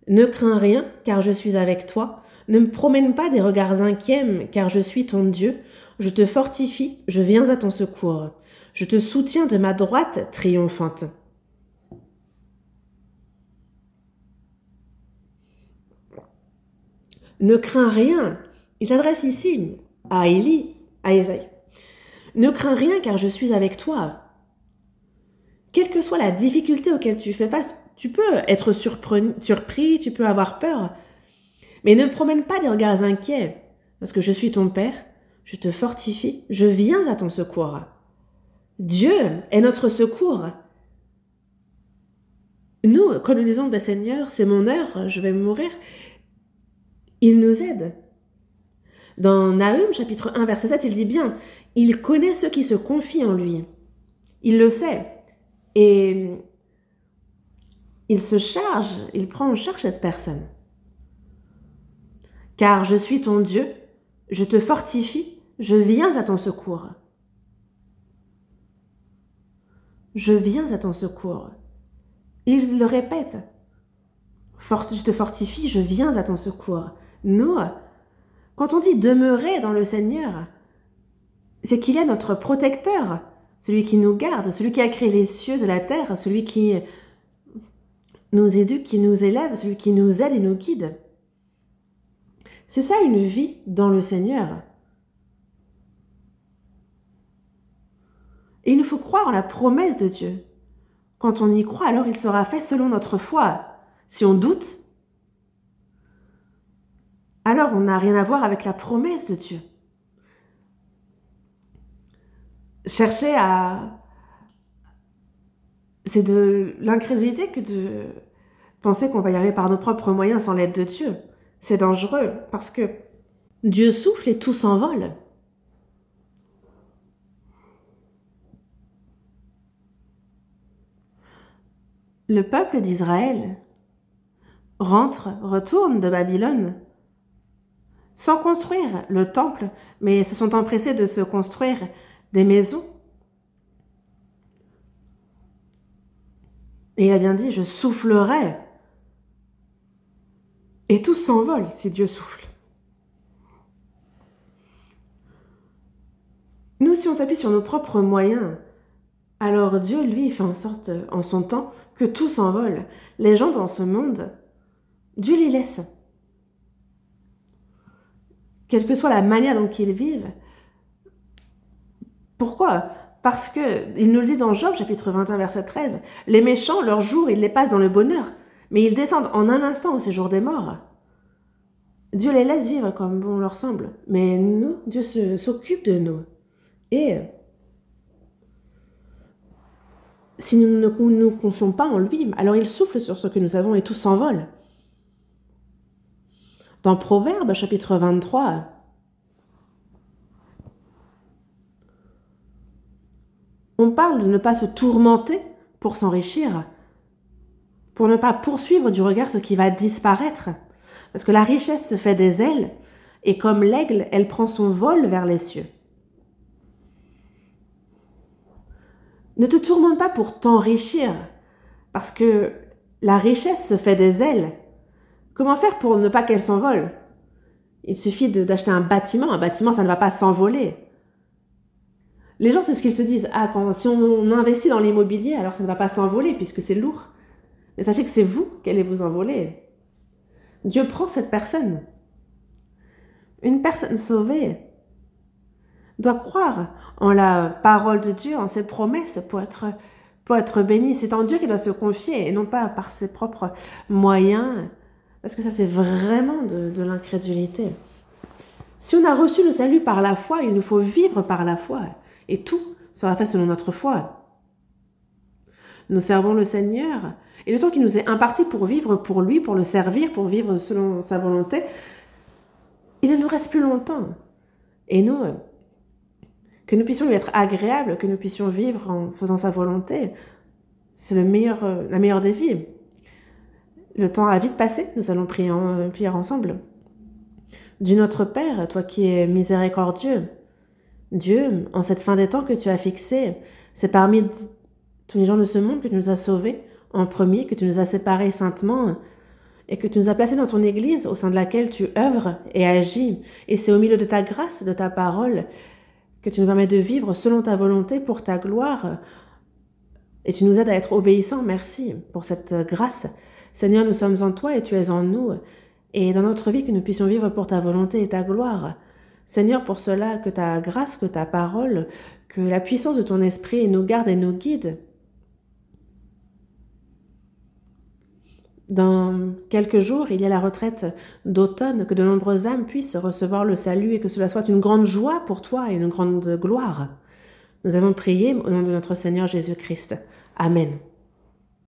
Ne crains rien, car je suis avec toi. Ne me promène pas des regards inquiets, car je suis ton Dieu. Je te fortifie, je viens à ton secours. Je te soutiens de ma droite triomphante. Ne crains rien. Il s'adresse ici à Élie, à Ésaïe. Ne crains rien, car je suis avec toi. Quelle que soit la difficulté auquel tu fais face, tu peux être surpris, tu peux avoir peur. Mais ne promène pas des regards inquiets, parce que je suis ton Père, je te fortifie, je viens à ton secours. Dieu est notre secours. Nous, quand nous disons, Seigneur, c'est mon heure, je vais mourir, il nous aide. Dans Nahum, chapitre 1, verset 7, il dit bien, il connaît ceux qui se confient en lui. Il le sait. Et il se charge, il prend en charge cette personne. Car je suis ton Dieu, je te fortifie, je viens à ton secours. Je viens à ton secours. Il le répète. Je te fortifie, je viens à ton secours. Nous, quand on dit demeurer dans le Seigneur, c'est qu'il est notre protecteur, celui qui nous garde, celui qui a créé les cieux et la terre, celui qui nous éduque, qui nous élève, celui qui nous aide et nous guide. C'est ça une vie dans le Seigneur. Et il nous faut croire en la promesse de Dieu. Quand on y croit, alors il sera fait selon notre foi. Si on doute, alors on n'a rien à voir avec la promesse de Dieu. Chercher à... C'est de l'incrédulité que de penser qu'on va y arriver par nos propres moyens sans l'aide de Dieu. C'est dangereux parce que Dieu souffle et tout s'envole. Le peuple d'Israël retourne de Babylone sans construire le temple, mais se sont empressés de se construire des maisons. Et il a bien dit, je soufflerai. Et tout s'envole si Dieu souffle. si on s'appuie sur nos propres moyens, alors Dieu, lui, fait en sorte, en son temps, que tout s'envole. Les gens dans ce monde, Dieu les laisse. Quelle que soit la manière dont ils vivent. Pourquoi ? Parce que, il nous le dit dans Job, chapitre 21, verset 13, « Les méchants, leurs jours, ils les passent dans le bonheur, mais ils descendent en un instant au séjour des morts. » Dieu les laisse vivre comme bon leur semble, mais nous, Dieu s'occupe de nous. Et si nous ne nous confions pas en lui, alors il souffle sur ce que nous avons et tout s'envole. Dans Proverbes, chapitre 23, on parle de ne pas se tourmenter pour s'enrichir, pour ne pas poursuivre du regard ce qui va disparaître. Parce que la richesse se fait des ailes, et comme l'aigle, elle prend son vol vers les cieux. Ne te tourmente pas pour t'enrichir, parce que la richesse se fait des ailes. Comment faire pour ne pas qu'elle s'envole ? Il suffit d'acheter un bâtiment, ça ne va pas s'envoler. Les gens, c'est ce qu'ils se disent. Ah, si on investit dans l'immobilier, alors ça ne va pas s'envoler puisque c'est lourd. Mais sachez que c'est vous qui allez vous envoler. Dieu prend cette personne. Une personne sauvée doit croire en la parole de Dieu, en ses promesses pour être bénie. C'est en Dieu qu'il doit se confier et non pas par ses propres moyens. Parce que ça, c'est vraiment de l'incrédulité. Si on a reçu le salut par la foi, il nous faut vivre par la foi. Et tout sera fait selon notre foi. Nous servons le Seigneur. Et le temps qui nous est imparti pour vivre pour lui, pour le servir, pour vivre selon sa volonté, il ne nous reste plus longtemps. Et nous, que nous puissions lui être agréables, que nous puissions vivre en faisant sa volonté, c'est la meilleure des vies. Le temps a vite passé, nous allons prier ensemble. Dieu notre Père, toi qui es miséricordieux, Dieu, en cette fin des temps que tu as fixée, c'est parmi tous les gens de ce monde que tu nous as sauvés en premier, que tu nous as séparés saintement et que tu nous as placés dans ton Église au sein de laquelle tu œuvres et agis. Et c'est au milieu de ta grâce, de ta parole, que tu nous permets de vivre selon ta volonté pour ta gloire. Et tu nous aides à être obéissants. Merci pour cette grâce. Seigneur, nous sommes en toi et tu es en nous. Et dans notre vie, que nous puissions vivre pour ta volonté et ta gloire. Seigneur, pour cela, que ta grâce, que ta parole, que la puissance de ton esprit nous garde et nous guide. Dans quelques jours, il y a la retraite d'automne, que de nombreuses âmes puissent recevoir le salut et que cela soit une grande joie pour toi et une grande gloire. Nous avons prié au nom de notre Seigneur Jésus-Christ. Amen.